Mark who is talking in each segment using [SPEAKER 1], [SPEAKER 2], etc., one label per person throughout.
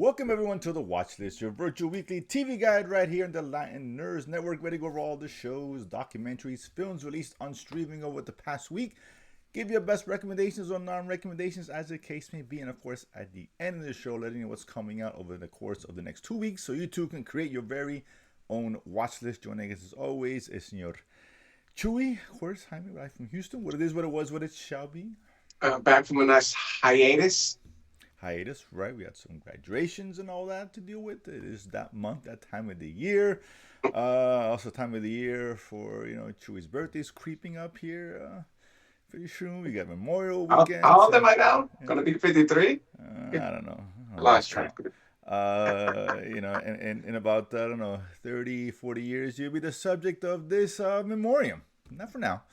[SPEAKER 1] Welcome everyone to the Watchlist, your virtual weekly TV guide right here on the Latin Nerds Network, ready to go over all the shows, documentaries, films released on streaming over the past week. Give you best recommendations or non-recommendations as the case may be, and of course at the end of the show, letting you know what's coming out over the course of the next 2 weeks, so you too can create your very own watch list. Joining us as always is Senor Chewy, of course, Jaime, right from Houston. What it is, what it was, what it shall be.
[SPEAKER 2] Back from a nice hiatus.
[SPEAKER 1] Hiatus, right? We had some graduations and all that to deal with. It is that month, that time of the year. Also, time of the year for Chewy's birthday's creeping up here. Pretty soon we got Memorial
[SPEAKER 2] How
[SPEAKER 1] Weekend.
[SPEAKER 2] old am
[SPEAKER 1] So
[SPEAKER 2] I now?
[SPEAKER 1] yeah,
[SPEAKER 2] Gonna be 53?
[SPEAKER 1] I don't know. I
[SPEAKER 2] Lost
[SPEAKER 1] lost track.
[SPEAKER 2] track.
[SPEAKER 1] In about I don't know 30, 40 years, you'll be the subject of this memoriam. Not for now.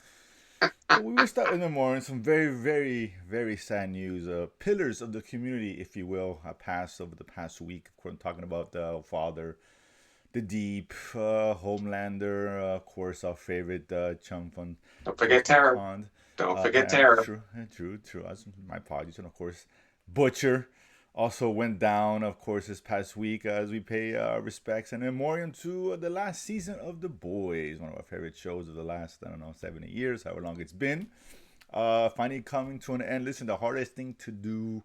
[SPEAKER 1] But we will start with Memoriam. Some very, very, very sad news. Pillars of the community, if you will, have passed over the past week. Of course, I'm talking about the father, the Deep, Homelander, of course, our favorite chum from
[SPEAKER 2] Don't
[SPEAKER 1] across
[SPEAKER 2] forget
[SPEAKER 1] the
[SPEAKER 2] Tara.
[SPEAKER 1] pond.
[SPEAKER 2] Don't forget
[SPEAKER 1] Yeah,
[SPEAKER 2] Tara.
[SPEAKER 1] true. My apologies. And of course, Butcher also went down, of course, this past week as we pay respects and memoriam to the last season of The Boys, one of our favorite shows of the last, 70 years, however long it's been. Finally coming to an end. Listen, the hardest thing to do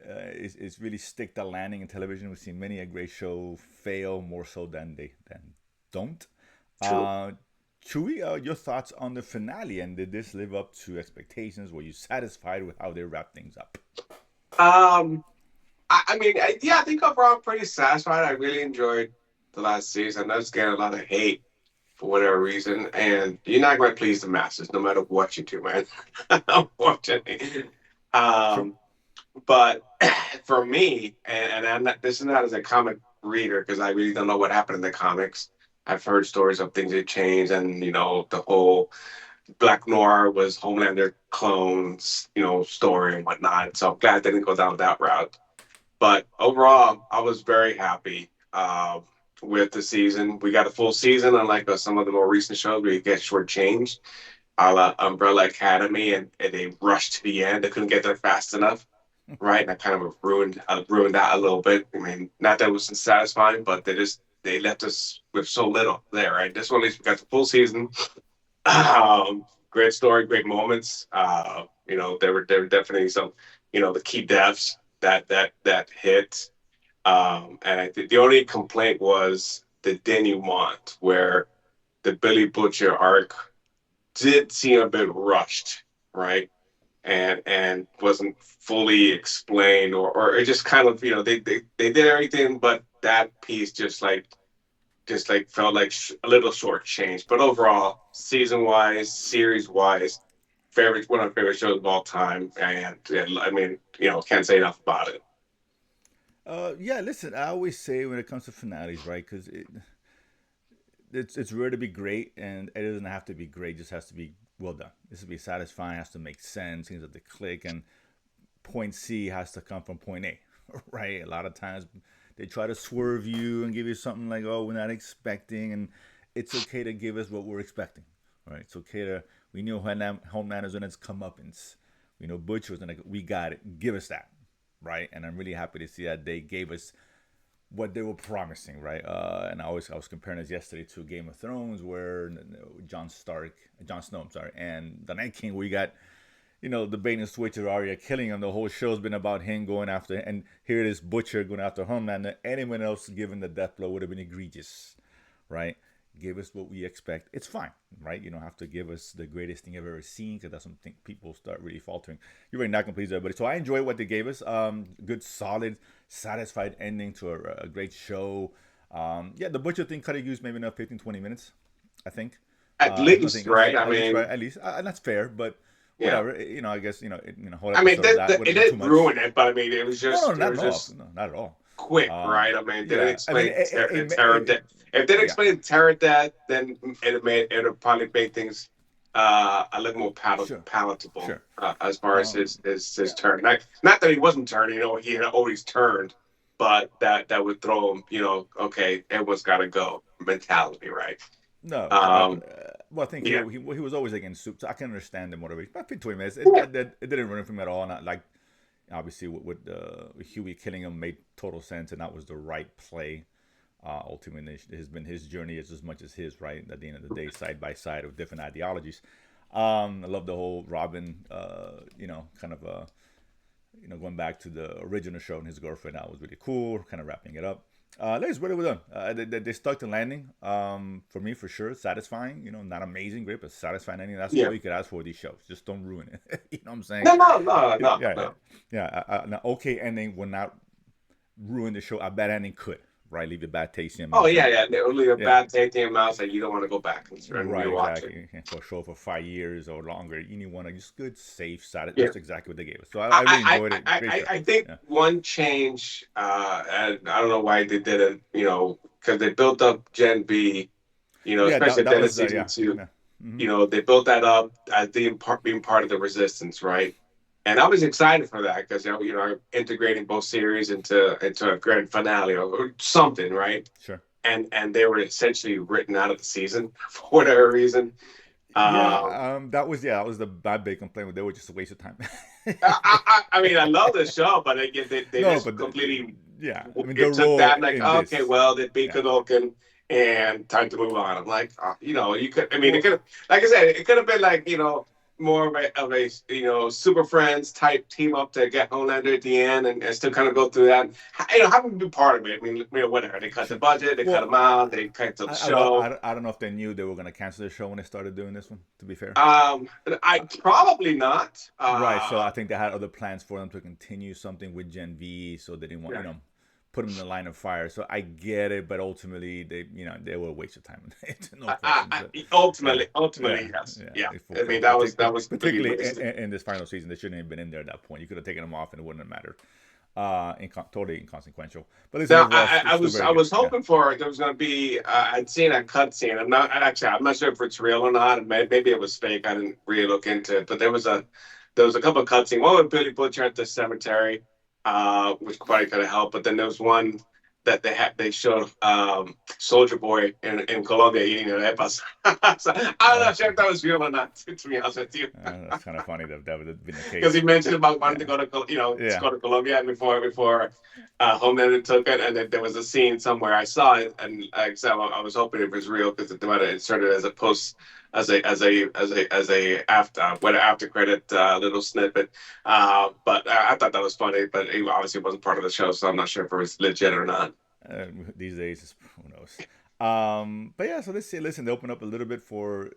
[SPEAKER 1] is really stick the landing in television. We've seen many a great show fail more so than they don't.
[SPEAKER 2] True.
[SPEAKER 1] Uh, Chewy, your thoughts on the finale, and did this live up to expectations? Were you satisfied with how they wrapped things up?
[SPEAKER 2] Um, I think overall I'm pretty satisfied. I really enjoyed the last season. I was getting a lot of hate for whatever reason, and you're not going to please the masses no matter what you do, man. Unfortunately.
[SPEAKER 1] True.
[SPEAKER 2] Um, but for me, and I'm not, this is not as a comic reader because I really don't know what happened in the comics. I've heard stories of things that changed, and the whole Black Noir was Homelander clones, story and whatnot. So I'm glad they didn't go down that route. But overall, I was very happy with the season. We got a full season, unlike some of the more recent shows where you get shortchanged, a la Umbrella Academy, and they rushed to the end. They couldn't get there fast enough, right? And that kind of ruined that a little bit. I mean, not that it wasn't satisfying, but they left us with so little there, right? This one at least we got the full season. Great story, great moments. There were definitely some, the key deaths that hit. And I think the only complaint was the denouement, where the Billy Butcher arc did seem a bit rushed, right? And wasn't fully explained, or it just kind of, they did everything, but that piece just like felt like a little shortchanged. But overall, season wise, series wise, favorite one of my favorite shows of all time, and I mean, can't say enough about it.
[SPEAKER 1] Yeah, listen, I always say when it comes to finales, right? Because it's rare to be great, and it doesn't have to be great. It just has to be well done. This has to be satisfying. Has to make sense. Things have to click, and point C has to come from point A, right? A lot of times they try to swerve you and give you something like, "Oh, we're not expecting," and it's okay to give us what we're expecting, right? It's okay to. We knew Homeland is when it's comeuppance. We know Butcher was gonna. We got it. Give us that, right? And I'm really happy to see that they gave us what they were promising, right? And I was comparing this yesterday to Game of Thrones, where Jon Snow, I'm sorry, and the Night King, where you got the bait and switch of Arya killing him. The whole show's been about him going after, and here it is Butcher going after Homelander. Anyone else given the death blow would have been egregious, right? Give us what we expect. It's fine, right? You don't have to give us the greatest thing I've ever seen because that's something people start really faltering. You're really not gonna please everybody. So I enjoy what they gave us. Good, solid, satisfied ending to a great show. Yeah, the Butcher thing could have used maybe another 15, 20 minutes, I think.
[SPEAKER 2] At
[SPEAKER 1] If
[SPEAKER 2] least,
[SPEAKER 1] nothing else,
[SPEAKER 2] right? I
[SPEAKER 1] at least, right?
[SPEAKER 2] mean,
[SPEAKER 1] At least, and that's fair. But
[SPEAKER 2] yeah.
[SPEAKER 1] whatever. I guess whole
[SPEAKER 2] I mean,
[SPEAKER 1] episode of that would
[SPEAKER 2] it
[SPEAKER 1] have been too
[SPEAKER 2] didn't
[SPEAKER 1] much.
[SPEAKER 2] ruin it, but I mean,
[SPEAKER 1] No, no,
[SPEAKER 2] it
[SPEAKER 1] not
[SPEAKER 2] was
[SPEAKER 1] at all.
[SPEAKER 2] just
[SPEAKER 1] No, not at all.
[SPEAKER 2] quick, right? I mean, didn't
[SPEAKER 1] Yeah, I mean,
[SPEAKER 2] explain terror death. If they didn't
[SPEAKER 1] yeah,
[SPEAKER 2] explain terror death, then it would probably make things a little more
[SPEAKER 1] sure,
[SPEAKER 2] palatable
[SPEAKER 1] sure.
[SPEAKER 2] as far as his
[SPEAKER 1] Yeah,
[SPEAKER 2] turn. Not that he wasn't turning, he had always turned, but that would throw him, okay, everyone's got to go mentality, right?
[SPEAKER 1] no,
[SPEAKER 2] Um,
[SPEAKER 1] well, I think
[SPEAKER 2] yeah,
[SPEAKER 1] he was always against soup, so I can understand the motivation. But 20 minutes,
[SPEAKER 2] yeah,
[SPEAKER 1] it didn't run from him at all. Not like Obviously, with Huey killing him made total sense, and that was the right play. Ultimately, it has been his journey as much as his, right? At the end of the day, side by side with different ideologies. I love the whole Robin, kind of going back to the original show and his girlfriend. That was really cool. Kind of wrapping it up. That's really well done. They stuck the landing. For me, for sure, satisfying. Not amazing, great, but satisfying ending. That's
[SPEAKER 2] Yeah.
[SPEAKER 1] all you could ask for with these shows. Just don't ruin it. You know what I'm saying?
[SPEAKER 2] No, no, no, no,
[SPEAKER 1] Yeah, yeah,
[SPEAKER 2] no.
[SPEAKER 1] yeah. An okay ending will not ruin the show. A bad ending could, right? Leave a bad taste in your
[SPEAKER 2] Oh
[SPEAKER 1] mouth.
[SPEAKER 2] yeah,
[SPEAKER 1] And
[SPEAKER 2] yeah. Only a
[SPEAKER 1] yeah,
[SPEAKER 2] bad taste in your mouth that you don't want to go back and
[SPEAKER 1] right,
[SPEAKER 2] rewatch it.
[SPEAKER 1] exactly. And for a show for 5 years or longer, you want to just good, safe, satisfying.
[SPEAKER 2] Yeah.
[SPEAKER 1] That's exactly what they gave us. So I really enjoyed it. Great show.
[SPEAKER 2] I think
[SPEAKER 1] Yeah,
[SPEAKER 2] one change, and I don't know why they didn't, because they built up Gen V,
[SPEAKER 1] yeah.
[SPEAKER 2] especially
[SPEAKER 1] That
[SPEAKER 2] at the
[SPEAKER 1] that
[SPEAKER 2] end of
[SPEAKER 1] was
[SPEAKER 2] season
[SPEAKER 1] yeah,
[SPEAKER 2] two.
[SPEAKER 1] yeah. Hmm.
[SPEAKER 2] They built that up as being part of the resistance, right? And I was excited for that because integrating both series into a grand finale or something, right?
[SPEAKER 1] Sure.
[SPEAKER 2] And they were essentially written out of the season for whatever reason. Um,
[SPEAKER 1] That was the bad big complaint. They were just a waste of time.
[SPEAKER 2] I mean, I love the show, but again, they
[SPEAKER 1] No,
[SPEAKER 2] just
[SPEAKER 1] but
[SPEAKER 2] completely
[SPEAKER 1] yeah, I mean the
[SPEAKER 2] it took
[SPEAKER 1] role
[SPEAKER 2] that like,
[SPEAKER 1] in
[SPEAKER 2] okay,
[SPEAKER 1] this.
[SPEAKER 2] well, they beat
[SPEAKER 1] Yeah.
[SPEAKER 2] Kadoken and time to move on. I'm like, you could. I mean, it
[SPEAKER 1] Well,
[SPEAKER 2] could have, like I said, it could have been like more of a Super Friends type team up to get Homelander at the end and still kind of go through that. Have them be part of it. I mean, whatever. They cut the
[SPEAKER 1] sure.
[SPEAKER 2] budget, they cut
[SPEAKER 1] Well,
[SPEAKER 2] them out, they cut the
[SPEAKER 1] I, I don't
[SPEAKER 2] show.
[SPEAKER 1] I, I don't know if they knew they were gonna cancel the show when they started doing this one. To be fair.
[SPEAKER 2] I probably not.
[SPEAKER 1] Right, so I think they had other plans for them to continue something with Gen V, so they didn't want,
[SPEAKER 2] Yeah.
[SPEAKER 1] put them in the line of fire. So I get it, but ultimately they were a waste of time. No
[SPEAKER 2] I,
[SPEAKER 1] question.
[SPEAKER 2] I,
[SPEAKER 1] So, yeah,
[SPEAKER 2] ultimately,
[SPEAKER 1] yeah,
[SPEAKER 2] yes,
[SPEAKER 1] yeah.
[SPEAKER 2] yeah.
[SPEAKER 1] For,
[SPEAKER 2] I
[SPEAKER 1] for,
[SPEAKER 2] mean,
[SPEAKER 1] for
[SPEAKER 2] that was completely
[SPEAKER 1] particularly in,
[SPEAKER 2] wasted.
[SPEAKER 1] in this final season, they shouldn't have been in there at that point. You could have taken them off, and it wouldn't have mattered. Totally inconsequential. But listen,
[SPEAKER 2] Now,
[SPEAKER 1] overall, still
[SPEAKER 2] I
[SPEAKER 1] very good.
[SPEAKER 2] was
[SPEAKER 1] Yeah,
[SPEAKER 2] hoping for there was going to be. I'd seen a cutscene. I'm not sure if it's real or not. Maybe it was fake. I didn't really look into it. But there was a couple of cutscenes. One with Billy Butcher at the cemetery, which probably could have helped. But then there was one that they showed Soldier Boy in Colombia eating arepas. So I'm not
[SPEAKER 1] that's
[SPEAKER 2] sure if that was real or not. To be honest with you.
[SPEAKER 1] that's kind of funny that would have been the
[SPEAKER 2] Because he
[SPEAKER 1] case.
[SPEAKER 2] mentioned about wanting to
[SPEAKER 1] Yeah,
[SPEAKER 2] go to to
[SPEAKER 1] yeah.
[SPEAKER 2] go to Colombia before Homelander took it, and then there was a scene somewhere I saw it, and like I said, I was hoping it was real because it might have inserted as a post as a after credit little snippet. But I thought that was funny, but it obviously wasn't part of the show, so I'm not sure if it was legit or not.
[SPEAKER 1] Uh, these days, who knows? But yeah, so let's see. Listen, they open up a little bit for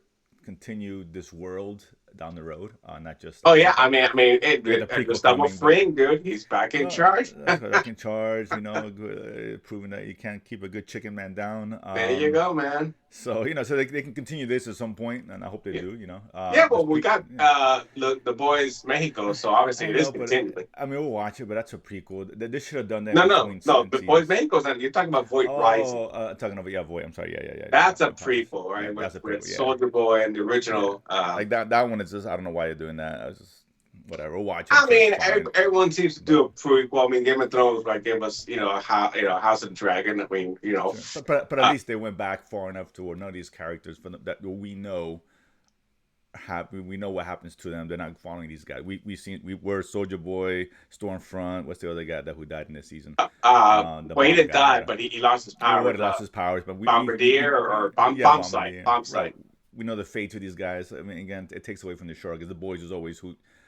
[SPEAKER 1] continue this world down the road, not just
[SPEAKER 2] Oh yeah,
[SPEAKER 1] we got the prequel
[SPEAKER 2] Gustavo
[SPEAKER 1] coming, but
[SPEAKER 2] Fring, dude, he's back in
[SPEAKER 1] no,
[SPEAKER 2] charge.
[SPEAKER 1] that's back in charge. Proving that you can't keep a good chicken man down.
[SPEAKER 2] There you go, man.
[SPEAKER 1] So they can continue this at some point, and I hope they
[SPEAKER 2] Yeah.
[SPEAKER 1] do.
[SPEAKER 2] Yeah, well,
[SPEAKER 1] Just
[SPEAKER 2] we got
[SPEAKER 1] yeah.
[SPEAKER 2] the boys Mexico, so obviously
[SPEAKER 1] I
[SPEAKER 2] it is
[SPEAKER 1] know, but
[SPEAKER 2] continuing.
[SPEAKER 1] I mean, we'll watch it, but that's a prequel. They should have done that in
[SPEAKER 2] No, no,
[SPEAKER 1] between
[SPEAKER 2] no. The boys
[SPEAKER 1] seasons.
[SPEAKER 2] Mexico's not. You're talking about Voight Rising.
[SPEAKER 1] Oh, talking about yeah, Void. I'm sorry. Yeah, yeah, yeah, yeah.
[SPEAKER 2] That's a
[SPEAKER 1] My apologies.
[SPEAKER 2] prequel,
[SPEAKER 1] Yeah,
[SPEAKER 2] right?
[SPEAKER 1] that's
[SPEAKER 2] With
[SPEAKER 1] a
[SPEAKER 2] with
[SPEAKER 1] prequel. Yeah,
[SPEAKER 2] Soldier Boy and the
[SPEAKER 1] yeah.
[SPEAKER 2] original.
[SPEAKER 1] Like that one is just I don't know why they're doing that. I was just whatever. We'll watch it. I'm
[SPEAKER 2] I
[SPEAKER 1] sure it's
[SPEAKER 2] mean,
[SPEAKER 1] fine.
[SPEAKER 2] everyone seems to
[SPEAKER 1] But
[SPEAKER 2] do a prequel. I mean, Game of Thrones like gave us, House of the Dragon. I mean,
[SPEAKER 1] sure. But at least they went back far enough to where none of these characters that we know we know what happens to them. They're not following these guys. We were Soldier Boy, Stormfront. What's the other guy who died in this season? The
[SPEAKER 2] well, he
[SPEAKER 1] bomb
[SPEAKER 2] didn't
[SPEAKER 1] guy.
[SPEAKER 2] die, but he lost his
[SPEAKER 1] What
[SPEAKER 2] powers.
[SPEAKER 1] he lost his powers, but
[SPEAKER 2] Bombardier or
[SPEAKER 1] yeah,
[SPEAKER 2] bomb site,
[SPEAKER 1] Bombardier.
[SPEAKER 2] bomb
[SPEAKER 1] Right.
[SPEAKER 2] site.
[SPEAKER 1] We know the fate to these guys. I mean, again, it takes away from the show because the boys was always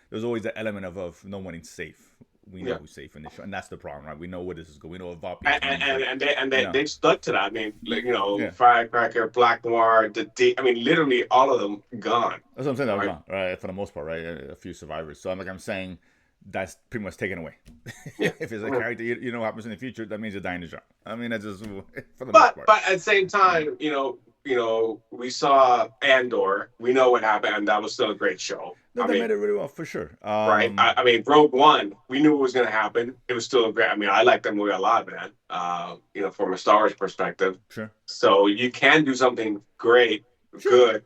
[SPEAKER 1] there's always the element of no one is safe. We know
[SPEAKER 2] Yeah.
[SPEAKER 1] who's safe in the show, and that's the problem, right? We know where this is going. We know what Vapi's
[SPEAKER 2] and
[SPEAKER 1] doing. It's like,
[SPEAKER 2] and they and
[SPEAKER 1] you
[SPEAKER 2] they,
[SPEAKER 1] know,
[SPEAKER 2] they stuck to that. I mean, like,
[SPEAKER 1] yeah.
[SPEAKER 2] Firecracker, Black Noir, I mean, literally all of them gone.
[SPEAKER 1] That's what I'm saying. That was
[SPEAKER 2] Right?
[SPEAKER 1] gone, right? For the most part, right? A few survivors. So I'm saying that's pretty much taken away.
[SPEAKER 2] Yeah.
[SPEAKER 1] If it's a character, you know what happens in the future, that means you're dying to job. I mean, that's just for the most
[SPEAKER 2] But
[SPEAKER 1] part.
[SPEAKER 2] but at the same
[SPEAKER 1] Yeah.
[SPEAKER 2] time, we saw Andor. We know what happened, and that was still a great show.
[SPEAKER 1] No,
[SPEAKER 2] I
[SPEAKER 1] they
[SPEAKER 2] mean,
[SPEAKER 1] made it really well for sure.
[SPEAKER 2] right? I mean, Rogue One. We knew it was going to happen. It was still a great. I mean, I like that movie a lot, man. From a Star Wars perspective.
[SPEAKER 1] Sure.
[SPEAKER 2] So you can do something great,
[SPEAKER 1] Sure.
[SPEAKER 2] good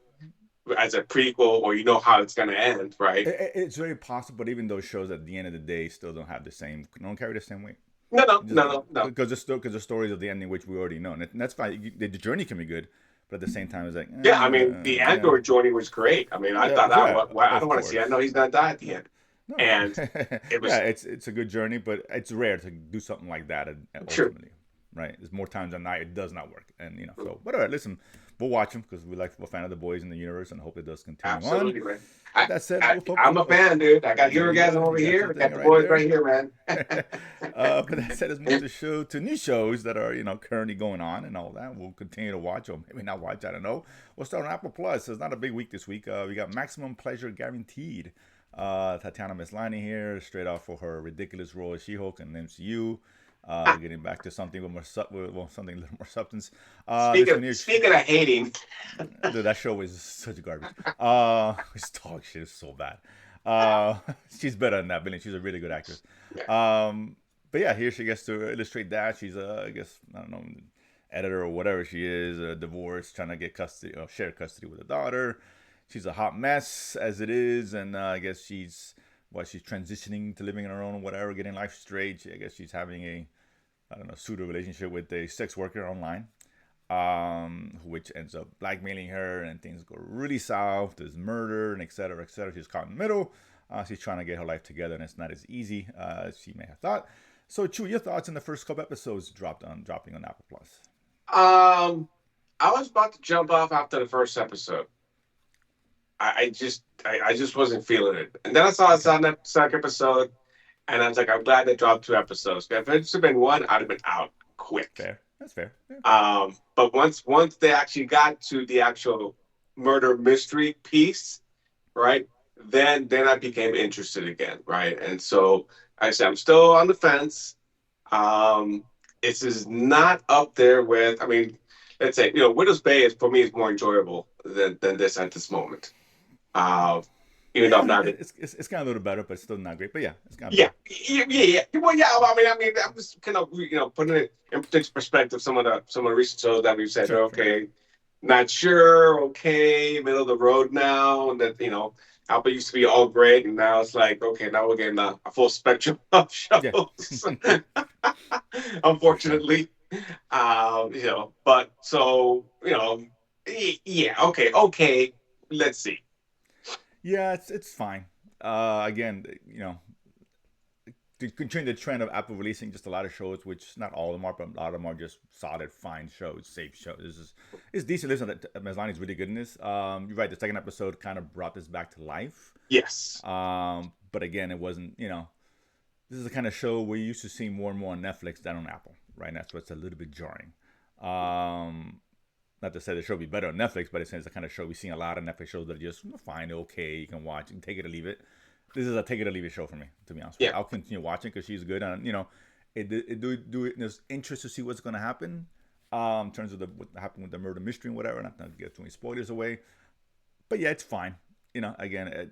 [SPEAKER 2] as a prequel, or you know how it's going to end, right?
[SPEAKER 1] It's very possible, but even those shows at the end of the day still don't have the same, don't carry the same weight.
[SPEAKER 2] No, no,
[SPEAKER 1] Just
[SPEAKER 2] no, no, no.
[SPEAKER 1] because the stories of the ending, which we already know, and that's fine. The journey can be good, but at the same time, it's like,
[SPEAKER 2] Yeah, I mean, the
[SPEAKER 1] yeah,
[SPEAKER 2] Andor journey was great. I mean, I
[SPEAKER 1] yeah,
[SPEAKER 2] thought,
[SPEAKER 1] yeah,
[SPEAKER 2] well, I
[SPEAKER 1] of
[SPEAKER 2] don't want to see. I
[SPEAKER 1] course.
[SPEAKER 2] know he's going to die at the end.
[SPEAKER 1] No,
[SPEAKER 2] and it
[SPEAKER 1] yeah,
[SPEAKER 2] was
[SPEAKER 1] it's a good journey, but it's rare to do something like that.
[SPEAKER 2] true.
[SPEAKER 1] Ultimately, right? There's more times than not it does not work, and so. But all right, listen, we'll watch them because we're a fan of the boys in the universe, and hope it does continue on.
[SPEAKER 2] Absolutely, man.
[SPEAKER 1] With that said,
[SPEAKER 2] I
[SPEAKER 1] well, folks,
[SPEAKER 2] I'm a fan, dude. I got
[SPEAKER 1] there
[SPEAKER 2] Hero
[SPEAKER 1] you go.
[SPEAKER 2] Gasm over
[SPEAKER 1] You got
[SPEAKER 2] here.
[SPEAKER 1] your
[SPEAKER 2] I got
[SPEAKER 1] thing
[SPEAKER 2] the
[SPEAKER 1] right
[SPEAKER 2] boys right
[SPEAKER 1] there.
[SPEAKER 2] here, man.
[SPEAKER 1] But that said, let's move the show to new shows that are currently going on and all that. We'll continue to watch, or maybe not watch. I don't know. We'll start on Apple Plus. It's not a big week this week. We got Maximum Pleasure Guaranteed. Tatiana Maslany here, straight off for her ridiculous role as She-Hulk in the MCU. Getting back to something with something a little more substance. This one here,
[SPEAKER 2] Speaking of hating,
[SPEAKER 1] dude, that show is such garbage. It's dog shit. It's so bad. She's better than that, Billy. She's a really good actress. But yeah, here she gets to illustrate that. She's I guess, I don't know, editor or whatever she is, divorced, trying to get custody, share custody with a daughter. She's a hot mess as it is, and I guess she's transitioning to living on her own, whatever, getting life straight. I guess she's having a, I don't know, pseudo relationship with a sex worker online, which ends up blackmailing her, and things go really south. There's murder and et cetera, et cetera. She's caught in the middle. She's trying to get her life together, and it's not as easy as she may have thought. So, Chu, your thoughts on the first couple episodes dropping on Apple Plus?
[SPEAKER 2] um, I was about to jump off after the first episode. I just wasn't feeling it, and then I saw
[SPEAKER 1] Okay,
[SPEAKER 2] the second episode, and I was like, I'm glad they dropped two episodes. If it had been one, I'd have been out quick.
[SPEAKER 1] fair. That's fair. Yeah.
[SPEAKER 2] But once they actually got to the actual murder mystery piece, right? Then I became interested again, right? And so I said I'm still on the fence. Um, this is not up there with. I mean, let's say Widow's Bay is for me is more enjoyable than this at this moment. Uh, Even though I'm
[SPEAKER 1] Yeah,
[SPEAKER 2] not.
[SPEAKER 1] it's kind of a little better, but it's still not great. But yeah, it's kind of
[SPEAKER 2] Yeah,
[SPEAKER 1] better.
[SPEAKER 2] yeah. Well, yeah. I mean, I'm just kind of putting it in perspective. Some of the recent shows that we've said,
[SPEAKER 1] Sure, sure.
[SPEAKER 2] okay, not sure, okay, middle of the road now, and that Alpha used to be all great, and now it's like, okay, now we're getting a full spectrum of
[SPEAKER 1] Yeah,
[SPEAKER 2] shows.
[SPEAKER 1] for sure.
[SPEAKER 2] Unfortunately, but so yeah, okay, let's see.
[SPEAKER 1] Yeah, it's fine. Again, to continue the trend of Apple releasing just a lot of shows, which not all of them are, but a lot of them are just solid, fine shows, safe shows. It's decent. Listen, Maslany is really good in this. You're right. The second episode kind of brought this back to life.
[SPEAKER 2] Yes.
[SPEAKER 1] But again, it wasn't. This is the kind of show we used to see more and more on Netflix than on Apple. Right, and that's what's a little bit jarring. Not to say the show will be better on Netflix, but it's the kind of show we've seen a lot of Netflix shows that are just fine, okay, you can watch, you can take it or leave it. This is a take it or leave it show for me, to be honest with
[SPEAKER 2] Yeah.
[SPEAKER 1] you. I'll continue watching because she's good, and there's interest to see what's going to happen, in terms of what happened with the murder mystery and whatever. Not to get too many spoilers away, but yeah, it's fine. Again,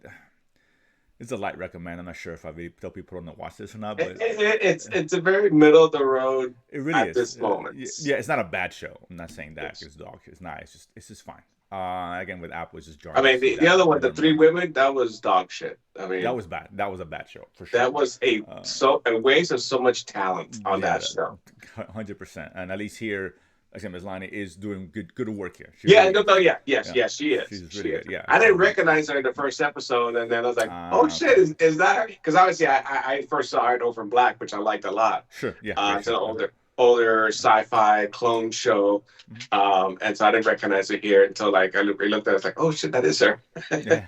[SPEAKER 1] it's a light recommend. I'm not sure if I really tell people on the watch this or not, but
[SPEAKER 2] It's a very middle of the road
[SPEAKER 1] it really
[SPEAKER 2] at
[SPEAKER 1] is.
[SPEAKER 2] this moment.
[SPEAKER 1] Yeah, it's not a bad show. I'm not saying that
[SPEAKER 2] Yes.
[SPEAKER 1] because dog shit. It's not. It's just fine. Again, with Apple, it's just
[SPEAKER 2] I
[SPEAKER 1] jarring to
[SPEAKER 2] mean,
[SPEAKER 1] see
[SPEAKER 2] the
[SPEAKER 1] that
[SPEAKER 2] other one,
[SPEAKER 1] more
[SPEAKER 2] the
[SPEAKER 1] and
[SPEAKER 2] three
[SPEAKER 1] more.
[SPEAKER 2] women, that was dog shit. I
[SPEAKER 1] That
[SPEAKER 2] mean,
[SPEAKER 1] was bad. That was a bad show for sure.
[SPEAKER 2] that was
[SPEAKER 1] Uh,
[SPEAKER 2] a waste of so much talent on
[SPEAKER 1] yeah,
[SPEAKER 2] that show.
[SPEAKER 1] 100%. And at least here, like I said, Ms. Lani is doing good work here. She
[SPEAKER 2] Yeah,
[SPEAKER 1] really
[SPEAKER 2] no,
[SPEAKER 1] is.
[SPEAKER 2] no, yeah, yes,
[SPEAKER 1] Yeah,
[SPEAKER 2] yes, she is.
[SPEAKER 1] she's
[SPEAKER 2] She
[SPEAKER 1] really
[SPEAKER 2] is.
[SPEAKER 1] good. Yeah.
[SPEAKER 2] I didn't
[SPEAKER 1] So,
[SPEAKER 2] recognize her in the first episode, and then I was like, "Oh shit,
[SPEAKER 1] okay.
[SPEAKER 2] is that her?" Because obviously, I first saw her in Orphan Black, which I liked a lot.
[SPEAKER 1] Sure. Yeah. Great
[SPEAKER 2] It's an
[SPEAKER 1] show.
[SPEAKER 2] older sci-fi clone show,
[SPEAKER 1] Mhm.
[SPEAKER 2] and so I didn't recognize her here until like I looked at it, I was like, "Oh shit, that is her."
[SPEAKER 1] Yeah.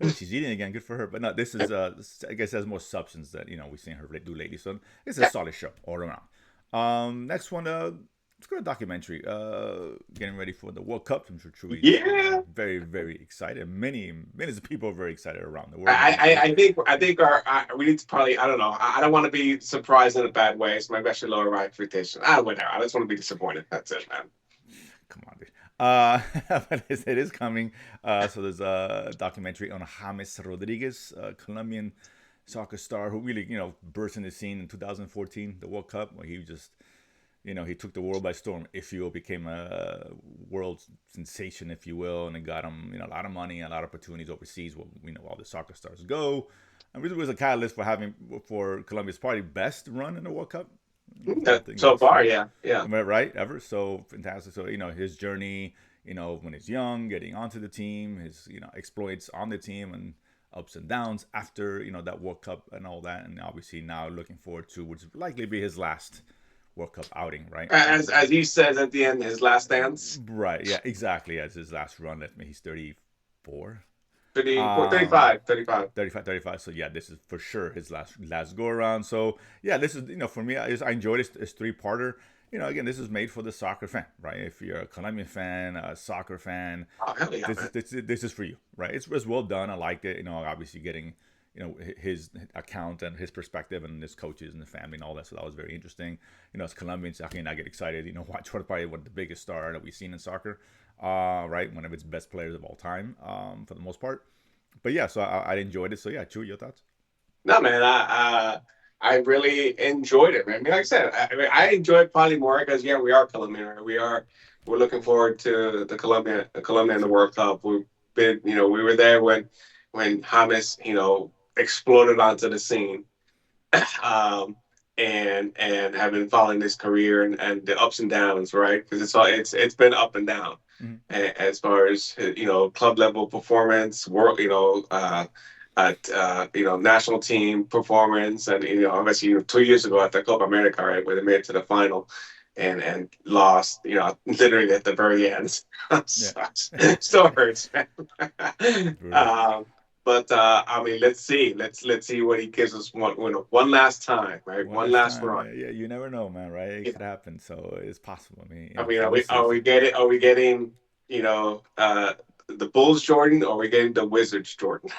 [SPEAKER 1] Ooh, she's eating again. Good for her. But no, this I guess has more substance that we've seen her do lately. So it's a
[SPEAKER 2] Yeah.
[SPEAKER 1] solid show all around. Next one, let's go to documentary. Getting ready for the World Cup. I'm sure Chewy's
[SPEAKER 2] Yeah,
[SPEAKER 1] very, very excited. Many millions of people are very excited around the world
[SPEAKER 2] I,
[SPEAKER 1] now.
[SPEAKER 2] I, I think I think we need to probably I don't know I don't want to be surprised in a bad way, so maybe I should lower my expectations. Whatever. I just want to be disappointed. That's it, man.
[SPEAKER 1] Come on, dude. But it is coming. So there's a documentary on James Rodriguez, a Colombian soccer star who really, burst in the scene in 2014, the World Cup, where he just, he took the world by storm. If you will, became a world sensation, if you will, and it got him, a lot of money, a lot of opportunities overseas. Where all the soccer stars go, and really was a catalyst for Colombia's probably best run in the World Cup. I think
[SPEAKER 2] So
[SPEAKER 1] that's
[SPEAKER 2] far,
[SPEAKER 1] fair.
[SPEAKER 2] yeah, yeah.
[SPEAKER 1] Am I right? Ever so fantastic. So his journey, when he's young, getting onto the team, his exploits on the team, and ups and downs after that World Cup and all that, and obviously now looking forward to which will likely be his last World Cup outing, right?
[SPEAKER 2] As he says at the end, his last dance.
[SPEAKER 1] Right. Yeah. Exactly. As his last run, that he's 34.
[SPEAKER 2] 34,
[SPEAKER 1] Um,
[SPEAKER 2] 35, 35.
[SPEAKER 1] 35, 35. So yeah, this is for sure his last go around. So yeah, this is for me, I enjoyed it. It's three-parter. Again, this is made for the soccer fan, right? If you're a Colombian fan, a soccer fan,
[SPEAKER 2] Oh, hell yeah, man.
[SPEAKER 1] this is for you, right? It's well done. I liked it. Obviously getting his account and his perspective and his coaches and the family and all that. So that was very interesting. As Colombians, I get excited. Watch probably one of the biggest star that we've seen in soccer, right? One of its best players of all time, for the most part. But yeah, so I enjoyed it. So yeah, Chew, your thoughts?
[SPEAKER 2] No, man, I really enjoyed it, man. I mean, like I said, I enjoyed probably more because yeah, we are Colombian. Right? We're looking forward to Colombia in the World Cup. We've been, we were there when James, exploded onto the scene, um, and have been following his career and the ups and downs, right? Because it's been up and down,
[SPEAKER 1] Mm-hmm.
[SPEAKER 2] as far as club level performance, world, at national team performance, and obviously 2 years ago at the Copa America, right, where they made it to the final. And lost, literally at the very end.
[SPEAKER 1] Yeah.
[SPEAKER 2] Still hurts, man.
[SPEAKER 1] Brutal.
[SPEAKER 2] But I mean, let's see what he gives us one last time, right?
[SPEAKER 1] One
[SPEAKER 2] One
[SPEAKER 1] last
[SPEAKER 2] last
[SPEAKER 1] time,
[SPEAKER 2] run.
[SPEAKER 1] yeah, you never know, man, right? It could happen, so it's possible. I mean,
[SPEAKER 2] I mean,
[SPEAKER 1] so we'll see.
[SPEAKER 2] are we getting the Bulls Jordan, or are we getting the Wizards Jordan?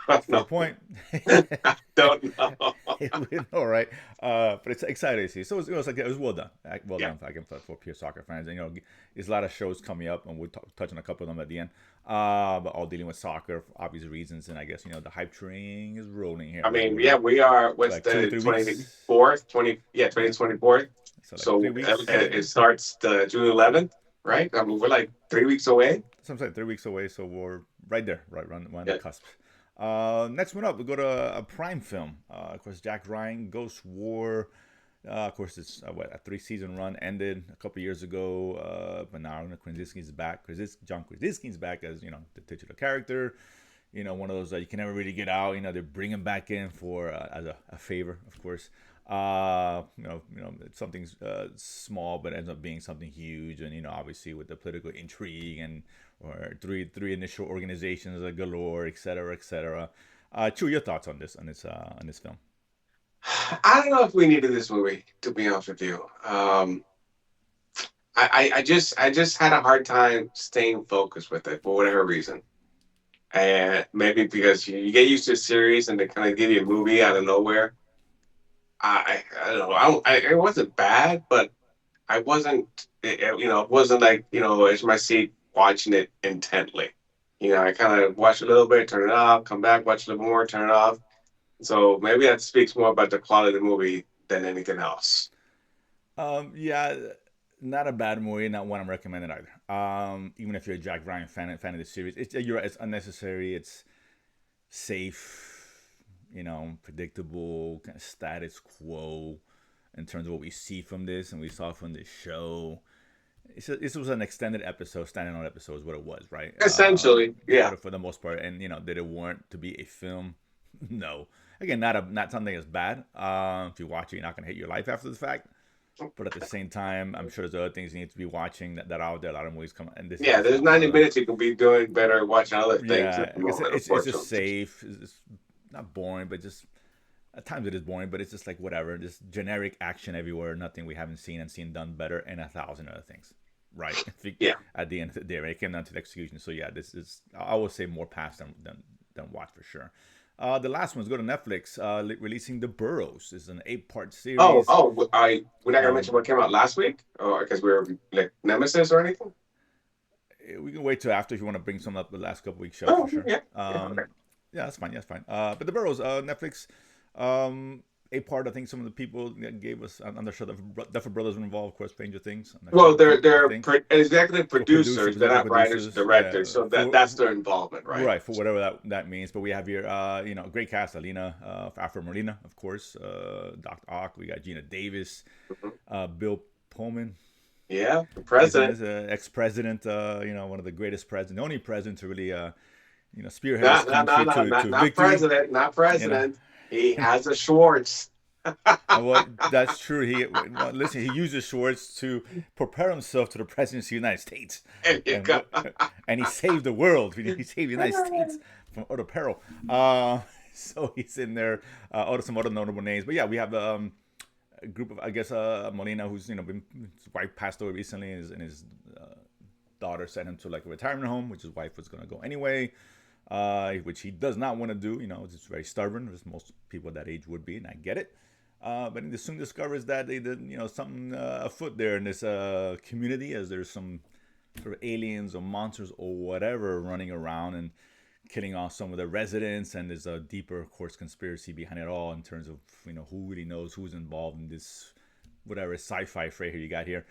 [SPEAKER 1] Fair
[SPEAKER 2] No,
[SPEAKER 1] point.
[SPEAKER 2] I don't know.
[SPEAKER 1] We know, right? But it's exciting to see. So it was well done. Well
[SPEAKER 2] Yeah,
[SPEAKER 1] done, again, for pure soccer fans. And there's a lot of shows coming up, and we'll touch on a couple of them at the end. But all dealing with soccer for obvious reasons, and I guess the hype train is rolling here.
[SPEAKER 2] I
[SPEAKER 1] We're,
[SPEAKER 2] mean,
[SPEAKER 1] we're
[SPEAKER 2] yeah, we are. What's
[SPEAKER 1] like two to
[SPEAKER 2] the
[SPEAKER 1] three
[SPEAKER 2] twenty
[SPEAKER 1] weeks.
[SPEAKER 2] fourth? 20 Yeah,
[SPEAKER 1] Yeah.
[SPEAKER 2] 2024.
[SPEAKER 1] So like three
[SPEAKER 2] So
[SPEAKER 1] weeks.
[SPEAKER 2] it starts the June 11th, right? I mean, we're like 3 weeks away.
[SPEAKER 1] Sometimes 3 weeks away, so we're right there, right on the
[SPEAKER 2] Yeah.
[SPEAKER 1] cusp. Next one up, we go to a Prime film. Of course, Jack Ryan, Ghost War. Of course, it's a 3-season run ended a couple years ago, but now Krasinski's back. John Krasinski's back as the titular character. One of those that you can never really get out. They bring him back in for as a favor, of course. It's something small, but ends up being something huge, and obviously with the political intrigue and or three initial organizations galore, et cetera, et cetera. Chew, your thoughts on this film?
[SPEAKER 2] I don't know if we needed this movie, to be honest with you. I just had a hard time staying focused with it for whatever reason. And maybe because you get used to a series and they kind of give you a movie out of nowhere. I don't know. It wasn't bad, but I wasn't, it wasn't like, edge of my seat watching it intently. I kind of watch a little bit, turn it off, come back, watch a little more, turn it off. So maybe that speaks more about the quality of the movie than anything else.
[SPEAKER 1] Yeah, not a bad movie, not one I'm recommending either. Even if you're a Jack Ryan fan of the series, it's unnecessary. It's safe, predictable, kind of status quo in terms of what we see from this and we saw from this show. This was an extended episode, standing on episode is what it was, right?
[SPEAKER 2] Essentially, yeah.
[SPEAKER 1] For the most part, and did it warrant to be a film? No. Again, not something that's bad. If you watch it, you're not gonna hate your life after the fact. But at the same time, I'm sure there's other things you need to be watching that are out there. A lot of movies come, and this is
[SPEAKER 2] Yeah,
[SPEAKER 1] just
[SPEAKER 2] there's
[SPEAKER 1] not one
[SPEAKER 2] 90
[SPEAKER 1] of them.
[SPEAKER 2] minutes you can be doing better watching other things at
[SPEAKER 1] Yeah,
[SPEAKER 2] the
[SPEAKER 1] like I said,
[SPEAKER 2] moment,
[SPEAKER 1] it's just
[SPEAKER 2] unfortunately.
[SPEAKER 1] safe. It's not boring, but just at times it is boring. But it's just like whatever, just generic action everywhere. Nothing we haven't seen and seen done better, and a thousand other things. Right.
[SPEAKER 2] Yeah.
[SPEAKER 1] At the end of the day, right? It came down to the execution. So yeah, this is I would say more pass than watch for sure. The last one's go to Netflix, releasing The Boroughs. It's an 8-part series.
[SPEAKER 2] We're not gonna mention
[SPEAKER 1] Um,
[SPEAKER 2] what came out last week, or because we're like Nemesis or anything.
[SPEAKER 1] we can wait till after if you want to bring some up the last couple weeks show for
[SPEAKER 2] Oh,
[SPEAKER 1] sure.
[SPEAKER 2] yeah, yeah, okay.
[SPEAKER 1] Yeah, that's fine. Yeah, that's fine. But The Boroughs, Netflix, um, 8-part. I think some of the people that gave us. I'm not sure the Duffer Brothers were involved, of course, Stranger Things. I'm not sure
[SPEAKER 2] Well,
[SPEAKER 1] the full. I
[SPEAKER 2] they're
[SPEAKER 1] think
[SPEAKER 2] executive
[SPEAKER 1] co-producers,
[SPEAKER 2] producers. They're
[SPEAKER 1] executive
[SPEAKER 2] not writers or
[SPEAKER 1] producers. Yeah,
[SPEAKER 2] directors, so
[SPEAKER 1] for
[SPEAKER 2] that's their involvement, right?
[SPEAKER 1] right for whatever that means. But we have here, great cast: Alina, Afro Molina, of course, Dr. Ock. We got Gina Davis,
[SPEAKER 2] Mhm.
[SPEAKER 1] Bill Pullman.
[SPEAKER 2] Yeah, the
[SPEAKER 1] Yes, and
[SPEAKER 2] president.
[SPEAKER 1] as ex-president, one of the greatest presidents, the only president to really, spearhead his
[SPEAKER 2] No, no, no,
[SPEAKER 1] country
[SPEAKER 2] no,
[SPEAKER 1] to
[SPEAKER 2] not
[SPEAKER 1] victory.
[SPEAKER 2] president, not
[SPEAKER 1] You know,
[SPEAKER 2] president. He has a Schwartz.
[SPEAKER 1] well, that's true. He well, listen. He uses Schwartz to prepare himself to the presidency of the United States,
[SPEAKER 2] There you
[SPEAKER 1] and
[SPEAKER 2] go.
[SPEAKER 1] what and he saved the world. He saved the United States from utter peril. So he's in there. Some other notable names, but yeah, we have a group of, I guess, Molina, who's been, his wife passed away recently, and his daughter sent him to like a retirement home, which his wife was gonna go anyway. Which he does not want to do. It's very stubborn, as most people that age would be, and I get it. But he soon discovers that they did, something afoot there in this community, as there's some sort of aliens or monsters or whatever running around and killing off some of the residents. And there's a deeper, of course, conspiracy behind it all in terms of who really knows who's involved in this whatever sci-fi freight you got here.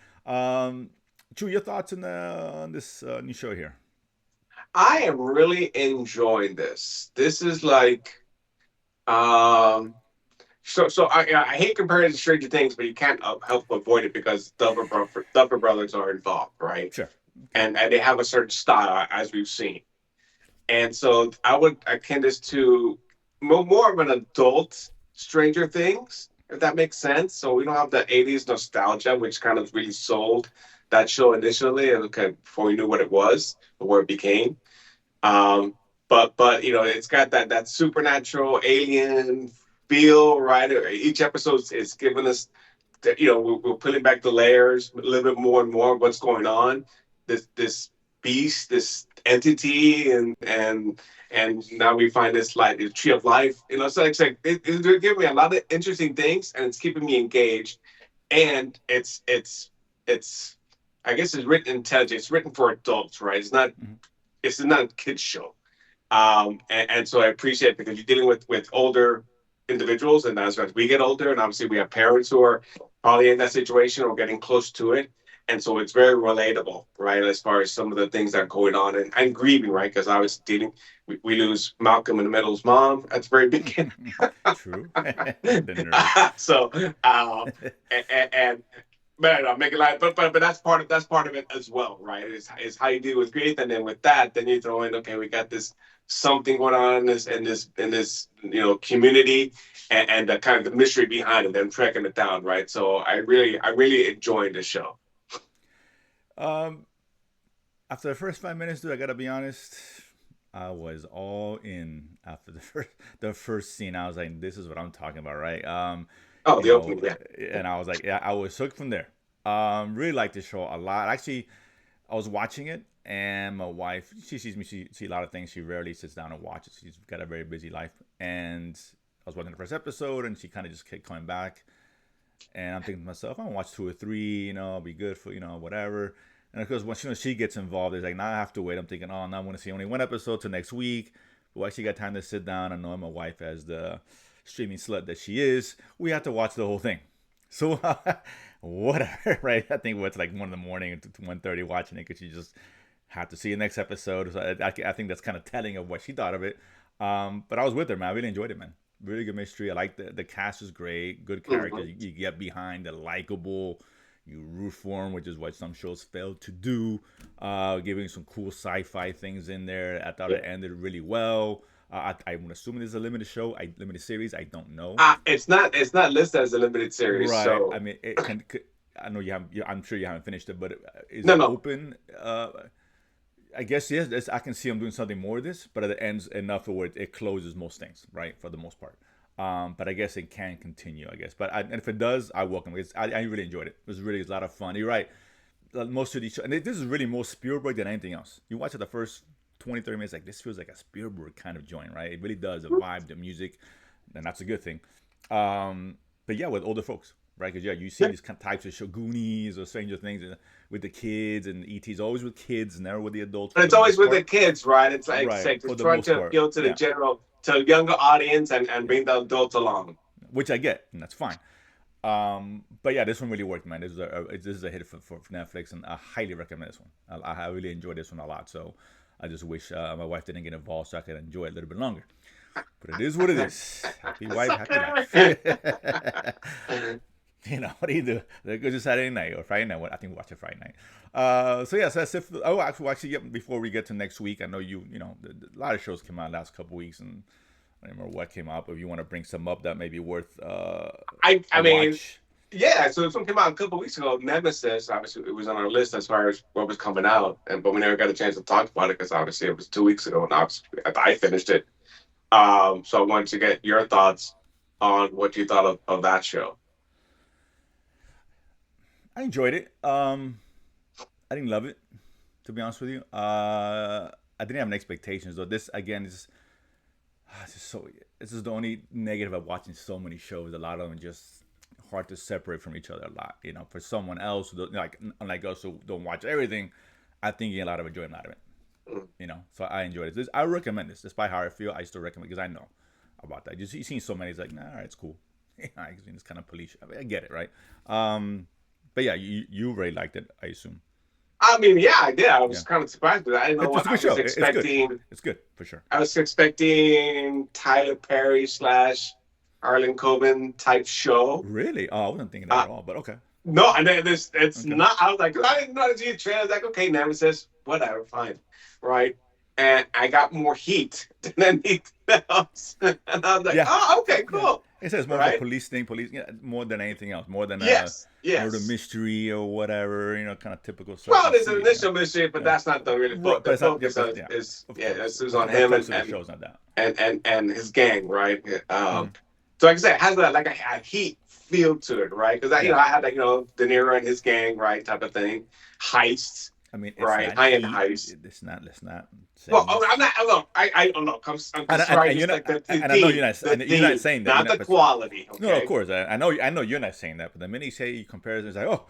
[SPEAKER 1] Chu, your thoughts on this new show here?
[SPEAKER 2] I am really enjoying this. This is like, um, so I hate comparing it to Stranger Things, but you can't help avoid it because Duffer Brothers are involved, right?
[SPEAKER 1] Sure. Okay.
[SPEAKER 2] And they have a certain style, as we've seen. And so I would akin this to more of an adult Stranger Things, if that makes sense. So we don't have the 80s nostalgia, which kind of really sold that show initially, and before we knew what it was or what it became. Um, but it's got that supernatural alien feel, right? Each episode is giving us that, we're pulling back the layers a little bit more and more of what's going on. This beast, this entity, and now we find this like the tree of life. So they're giving me a lot of interesting things, and it's keeping me engaged. And it's I guess it's written intelligent. It's written for adults, right?
[SPEAKER 1] Mhm.
[SPEAKER 2] It's not a kids show. And so I appreciate it because you're dealing with older individuals, and as we get older, and obviously we have parents who are probably in that situation or getting close to it, and so it's very relatable, right? As far as some of the things that are going on, and grieving, right? Because I was dealing, we lose Malcolm in the Middle's mom at the very beginning.
[SPEAKER 1] True. The nerd.
[SPEAKER 2] So, and but I make it like, but that's part of it as well, right? Is how you deal with grief, and then with that, then you throw in, okay, we got this something going on in this community, and the kind of the mystery behind it, them tracking it down, right? So I really enjoyed the show.
[SPEAKER 1] Um, After the first 5 minutes, dude, I gotta be honest. I was all in after the first scene. I was like, "This is what I'm talking about, right?"
[SPEAKER 2] Oh,
[SPEAKER 1] You
[SPEAKER 2] the
[SPEAKER 1] know,
[SPEAKER 2] opening, yeah.
[SPEAKER 1] and I was like, "Yeah," I was hooked from there. Really liked the show a lot. Actually, I was watching it, and my wife, she sees me see a lot of things. She rarely sits down and watches. She's got a very busy life, and I was watching the first episode, and she kind of just kept coming back. And I'm thinking to myself, I'm gonna watch two or three, I'll be good for, whatever. And of course, once she gets involved, it's like, now I have to wait. I'm thinking, oh, now I'm gonna see only one episode till next week. But I actually got time to sit down. I know my wife, as the streaming slut that she is, we have to watch the whole thing. So whatever, right? I think it's like 1 in the morning to 1:30 watching it because she just had to see the next episode. So I think that's kind of telling of what she thought of it. But I was with her, man. I really enjoyed it, man. Really good mystery. I like the cast is great. Good characters.
[SPEAKER 2] Hmm.
[SPEAKER 1] You get behind the likable. You root for them, which is what some shows fail to do. Giving some cool sci-fi things in there. I thought
[SPEAKER 2] Yeah.
[SPEAKER 1] it ended really well. I'm assuming this is a limited show, limited series. I don't know.
[SPEAKER 2] It's not listed as a limited series,
[SPEAKER 1] Right. I
[SPEAKER 2] so
[SPEAKER 1] mean, I know you have. I'm sure you haven't finished it, but is
[SPEAKER 2] no,
[SPEAKER 1] it
[SPEAKER 2] no.
[SPEAKER 1] open? I guess yes. I can see them doing something more of this, but at the ends enough where it closes most things, right, for the most part. But I guess it can continue. I guess, and if it does, I welcome it. I really enjoyed it. It was really a lot of fun. You're right. Most of these, and this is really more Spielberg than anything else. You watch it the first 20, 30 minutes, like this feels like a Spielberg kind of joint, right? It really does. The vibe, the music, and that's a good thing. But yeah, with older folks, right? Because yeah, you see
[SPEAKER 2] Yeah.
[SPEAKER 1] these kind of types of show, Goonies or Stranger Things, with the kids, and ET's always with kids, never with the adults
[SPEAKER 2] But
[SPEAKER 1] for
[SPEAKER 2] it's
[SPEAKER 1] the
[SPEAKER 2] always
[SPEAKER 1] most
[SPEAKER 2] with the
[SPEAKER 1] part.
[SPEAKER 2] kids, right? It's
[SPEAKER 1] Right,
[SPEAKER 2] like
[SPEAKER 1] for
[SPEAKER 2] just
[SPEAKER 1] the
[SPEAKER 2] trying
[SPEAKER 1] most
[SPEAKER 2] to
[SPEAKER 1] part.
[SPEAKER 2] appeal to the
[SPEAKER 1] Yeah,
[SPEAKER 2] to a younger audience, and
[SPEAKER 1] yeah.
[SPEAKER 2] bring the adults along.
[SPEAKER 1] Which I get, and that's fine. But yeah, this one really worked, man. This is a hit for Netflix, and I highly recommend this one. I really enjoyed this one a lot. So I just wish my wife didn't get involved so I could enjoy it a little bit longer. But it is what it is. Happy
[SPEAKER 2] It's
[SPEAKER 1] wife, happy life.
[SPEAKER 2] okay.
[SPEAKER 1] What do you do? They go to Saturday night or Friday night. Well, I think we watch it Friday night. So yeah, so that's it. Oh, actually, yeah, before we get to next week, I know a lot of shows came out last couple weeks, and I don't remember what came out. But if you want to bring some up that may be worth
[SPEAKER 2] I
[SPEAKER 1] a
[SPEAKER 2] mean,
[SPEAKER 1] watch.
[SPEAKER 2] yeah. So this one came out a couple of weeks ago. Nemesis, obviously, it was on our list as far as what was coming out, and but we never got a chance to talk about it because obviously it was 2 weeks ago, and obviously I finished it. So I wanted to get your thoughts on what you thought of that show.
[SPEAKER 1] I enjoyed it. I didn't love it, to be honest with you. I didn't have any expectations though. This again is it's just so. This is the only negative of watching so many shows. A lot of them just hard to separate from each other. A lot, for someone else who like unlike us who don't watch everything, I think you get a lot of enjoyment out of it.
[SPEAKER 2] Mm.
[SPEAKER 1] So I enjoyed it. I recommend this, despite how I feel. I still recommend because I know about that. You've seen so many. It's like, nah, all right, it's cool. It's kind of police. I get it, right? But yeah, you really liked it, I assume.
[SPEAKER 2] I mean, yeah, I did. I
[SPEAKER 1] Yeah,
[SPEAKER 2] was kind of surprised, but I didn't know
[SPEAKER 1] it's
[SPEAKER 2] what
[SPEAKER 1] a
[SPEAKER 2] I
[SPEAKER 1] good
[SPEAKER 2] was
[SPEAKER 1] show. It's good.
[SPEAKER 2] expecting.
[SPEAKER 1] It's good for sure.
[SPEAKER 2] I was expecting Tyler Perry slash Harlan Coben type show.
[SPEAKER 1] Really? Oh, I wasn't thinking that
[SPEAKER 2] Uh,
[SPEAKER 1] at all. But okay,
[SPEAKER 2] no, and then it's
[SPEAKER 1] okay.
[SPEAKER 2] not. I was like, I didn't know to see the trailer. I was like, okay, Nemesis, whatever, fine, right? And I got more heat than anything else, and I was like,
[SPEAKER 1] Yeah,
[SPEAKER 2] oh, okay,
[SPEAKER 1] yeah.
[SPEAKER 2] cool,
[SPEAKER 1] It says more of a
[SPEAKER 2] right?
[SPEAKER 1] police thing, more than anything else, more than a
[SPEAKER 2] Yes,
[SPEAKER 1] murder
[SPEAKER 2] yes.
[SPEAKER 1] mystery or whatever, kind of typical stuff
[SPEAKER 2] Well,
[SPEAKER 1] you
[SPEAKER 2] there's an
[SPEAKER 1] see.
[SPEAKER 2] initial mystery, but
[SPEAKER 1] Yeah.
[SPEAKER 2] that's not the really
[SPEAKER 1] Right, but
[SPEAKER 2] the
[SPEAKER 1] it's not. Yeah,
[SPEAKER 2] focus
[SPEAKER 1] but yeah,
[SPEAKER 2] is
[SPEAKER 1] of
[SPEAKER 2] yeah,
[SPEAKER 1] course.
[SPEAKER 2] this is
[SPEAKER 1] But
[SPEAKER 2] on
[SPEAKER 1] but
[SPEAKER 2] him
[SPEAKER 1] closer to the show's not that.
[SPEAKER 2] and his gang, right?
[SPEAKER 1] Mm-hmm.
[SPEAKER 2] So like I said, it has a heat feel to it, right? Because
[SPEAKER 1] Yeah,
[SPEAKER 2] I had like De Niro and his gang, right, type of thing, heists,
[SPEAKER 1] I mean, it's
[SPEAKER 2] right,
[SPEAKER 1] not
[SPEAKER 2] high end
[SPEAKER 1] heat.
[SPEAKER 2] heists.
[SPEAKER 1] It's not. Let's not
[SPEAKER 2] Well,
[SPEAKER 1] say
[SPEAKER 2] oh, I'm
[SPEAKER 1] he's.
[SPEAKER 2] not. I don't know. I'm
[SPEAKER 1] And,
[SPEAKER 2] just
[SPEAKER 1] and,
[SPEAKER 2] right.
[SPEAKER 1] and you're
[SPEAKER 2] Just
[SPEAKER 1] not.
[SPEAKER 2] like the
[SPEAKER 1] And I know you're
[SPEAKER 2] theme,
[SPEAKER 1] not.
[SPEAKER 2] the
[SPEAKER 1] And you're not
[SPEAKER 2] theme,
[SPEAKER 1] saying that. You're
[SPEAKER 2] not
[SPEAKER 1] not.
[SPEAKER 2] the
[SPEAKER 1] But
[SPEAKER 2] quality.
[SPEAKER 1] no, of
[SPEAKER 2] Okay.
[SPEAKER 1] course. I know. I know you're not saying that. But the minute you say you compare it, it's like, oh,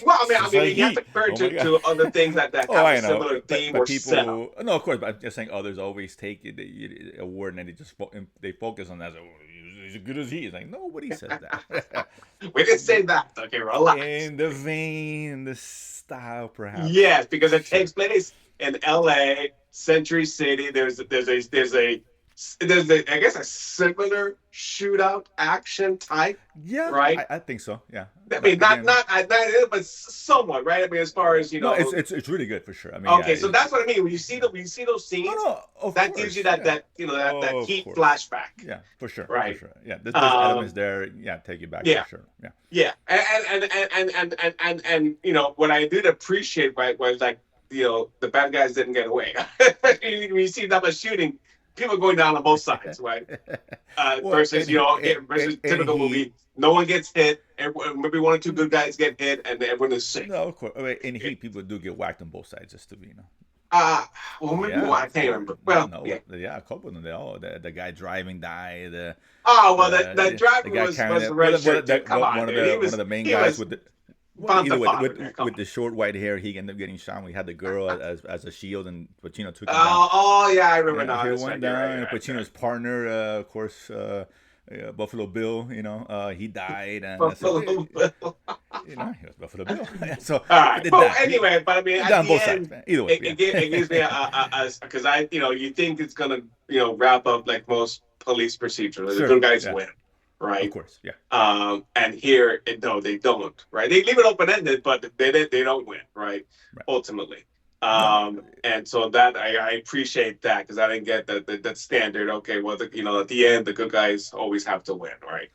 [SPEAKER 2] Well,
[SPEAKER 1] it's
[SPEAKER 2] I
[SPEAKER 1] just
[SPEAKER 2] mean,
[SPEAKER 1] like
[SPEAKER 2] you have to
[SPEAKER 1] heat.
[SPEAKER 2] compare it
[SPEAKER 1] Oh my god.
[SPEAKER 2] to other things that
[SPEAKER 1] Oh,
[SPEAKER 2] have a
[SPEAKER 1] I know.
[SPEAKER 2] similar
[SPEAKER 1] But
[SPEAKER 2] theme or setup.
[SPEAKER 1] people. No, of course. But I'm just saying, others always take a word and they just they focus on that. So, oh, he's as good as he is. Like nobody says that.
[SPEAKER 2] We didn't say that. Okay, relax.
[SPEAKER 1] In the vein, the style, perhaps.
[SPEAKER 2] Yes, because it
[SPEAKER 1] Sure.
[SPEAKER 2] takes place in L.A., Century City. There's I guess a similar shootout action type,
[SPEAKER 1] Yeah,
[SPEAKER 2] right?
[SPEAKER 1] I think so. Yeah,
[SPEAKER 2] I
[SPEAKER 1] but
[SPEAKER 2] mean,
[SPEAKER 1] again,
[SPEAKER 2] but somewhat, right? I mean, as far
[SPEAKER 1] yeah.
[SPEAKER 2] as
[SPEAKER 1] No, it's really good for sure. I mean, yeah.
[SPEAKER 2] okay, so that's what I mean. When you see those
[SPEAKER 1] No,
[SPEAKER 2] scenes,
[SPEAKER 1] no, of
[SPEAKER 2] that gives you
[SPEAKER 1] course. Yeah.
[SPEAKER 2] that
[SPEAKER 1] Oh, of
[SPEAKER 2] heat
[SPEAKER 1] course.
[SPEAKER 2] flashback,
[SPEAKER 1] Yeah, for sure, for
[SPEAKER 2] right?
[SPEAKER 1] sure. Yeah, there's elements
[SPEAKER 2] Um,
[SPEAKER 1] there. Yeah, take you back for
[SPEAKER 2] yeah,
[SPEAKER 1] sure. Yeah.
[SPEAKER 2] yeah, and what I did appreciate, right, was like the bad guys didn't get away. When you see that much shooting, people going down on both sides, right?
[SPEAKER 1] Well,
[SPEAKER 2] Versus versus
[SPEAKER 1] and
[SPEAKER 2] typical movie, no one gets hit. Maybe one or two good guys get hit, and everyone is safe.
[SPEAKER 1] no, of course. I mean, in Heat, people do get whacked on both sides, just to be.
[SPEAKER 2] Uh well, maybe
[SPEAKER 1] Yeah,
[SPEAKER 2] I
[SPEAKER 1] of
[SPEAKER 2] can't
[SPEAKER 1] course.
[SPEAKER 2] remember.
[SPEAKER 1] No,
[SPEAKER 2] Well,
[SPEAKER 1] no,
[SPEAKER 2] yeah.
[SPEAKER 1] yeah, a couple of them. They all the guy driving died.
[SPEAKER 2] Oh well, the
[SPEAKER 1] The
[SPEAKER 2] driver
[SPEAKER 1] guy
[SPEAKER 2] was
[SPEAKER 1] carrying
[SPEAKER 2] the
[SPEAKER 1] it.
[SPEAKER 2] red shirt dude. Come on, dude.
[SPEAKER 1] One of the main
[SPEAKER 2] He
[SPEAKER 1] guys
[SPEAKER 2] was
[SPEAKER 1] with the. Well,
[SPEAKER 2] bound
[SPEAKER 1] either
[SPEAKER 2] to father, man. Come
[SPEAKER 1] with
[SPEAKER 2] on.
[SPEAKER 1] the short white hair, he ended up getting shot. When he had the girl as a shield, and Pacino took him down.
[SPEAKER 2] Oh yeah, I remember
[SPEAKER 1] Yeah,
[SPEAKER 2] now.
[SPEAKER 1] he
[SPEAKER 2] That's
[SPEAKER 1] went
[SPEAKER 2] right. You're right.
[SPEAKER 1] down,
[SPEAKER 2] You're
[SPEAKER 1] and
[SPEAKER 2] right. You're
[SPEAKER 1] Pacino's partner, of course, Buffalo Bill. He died, and so
[SPEAKER 2] right. All
[SPEAKER 1] he was Buffalo Bill. So he
[SPEAKER 2] right.
[SPEAKER 1] did
[SPEAKER 2] Well,
[SPEAKER 1] that.
[SPEAKER 2] anyway, but I mean,
[SPEAKER 1] He
[SPEAKER 2] at
[SPEAKER 1] done
[SPEAKER 2] the
[SPEAKER 1] both sides,
[SPEAKER 2] end,
[SPEAKER 1] man. Either way, yeah.
[SPEAKER 2] it gives me a because you think it's gonna wrap up like most police procedures. The
[SPEAKER 1] Sure,
[SPEAKER 2] good guys
[SPEAKER 1] yeah,
[SPEAKER 2] win,
[SPEAKER 1] of
[SPEAKER 2] right?
[SPEAKER 1] course, yeah,
[SPEAKER 2] And here, no, they don't, right? They leave it open ended, but they don't win, right?
[SPEAKER 1] right.
[SPEAKER 2] Ultimately.
[SPEAKER 1] No,
[SPEAKER 2] And so that I appreciate that because I didn't get that standard. Okay, well, at the end, the good guys always have to win, right?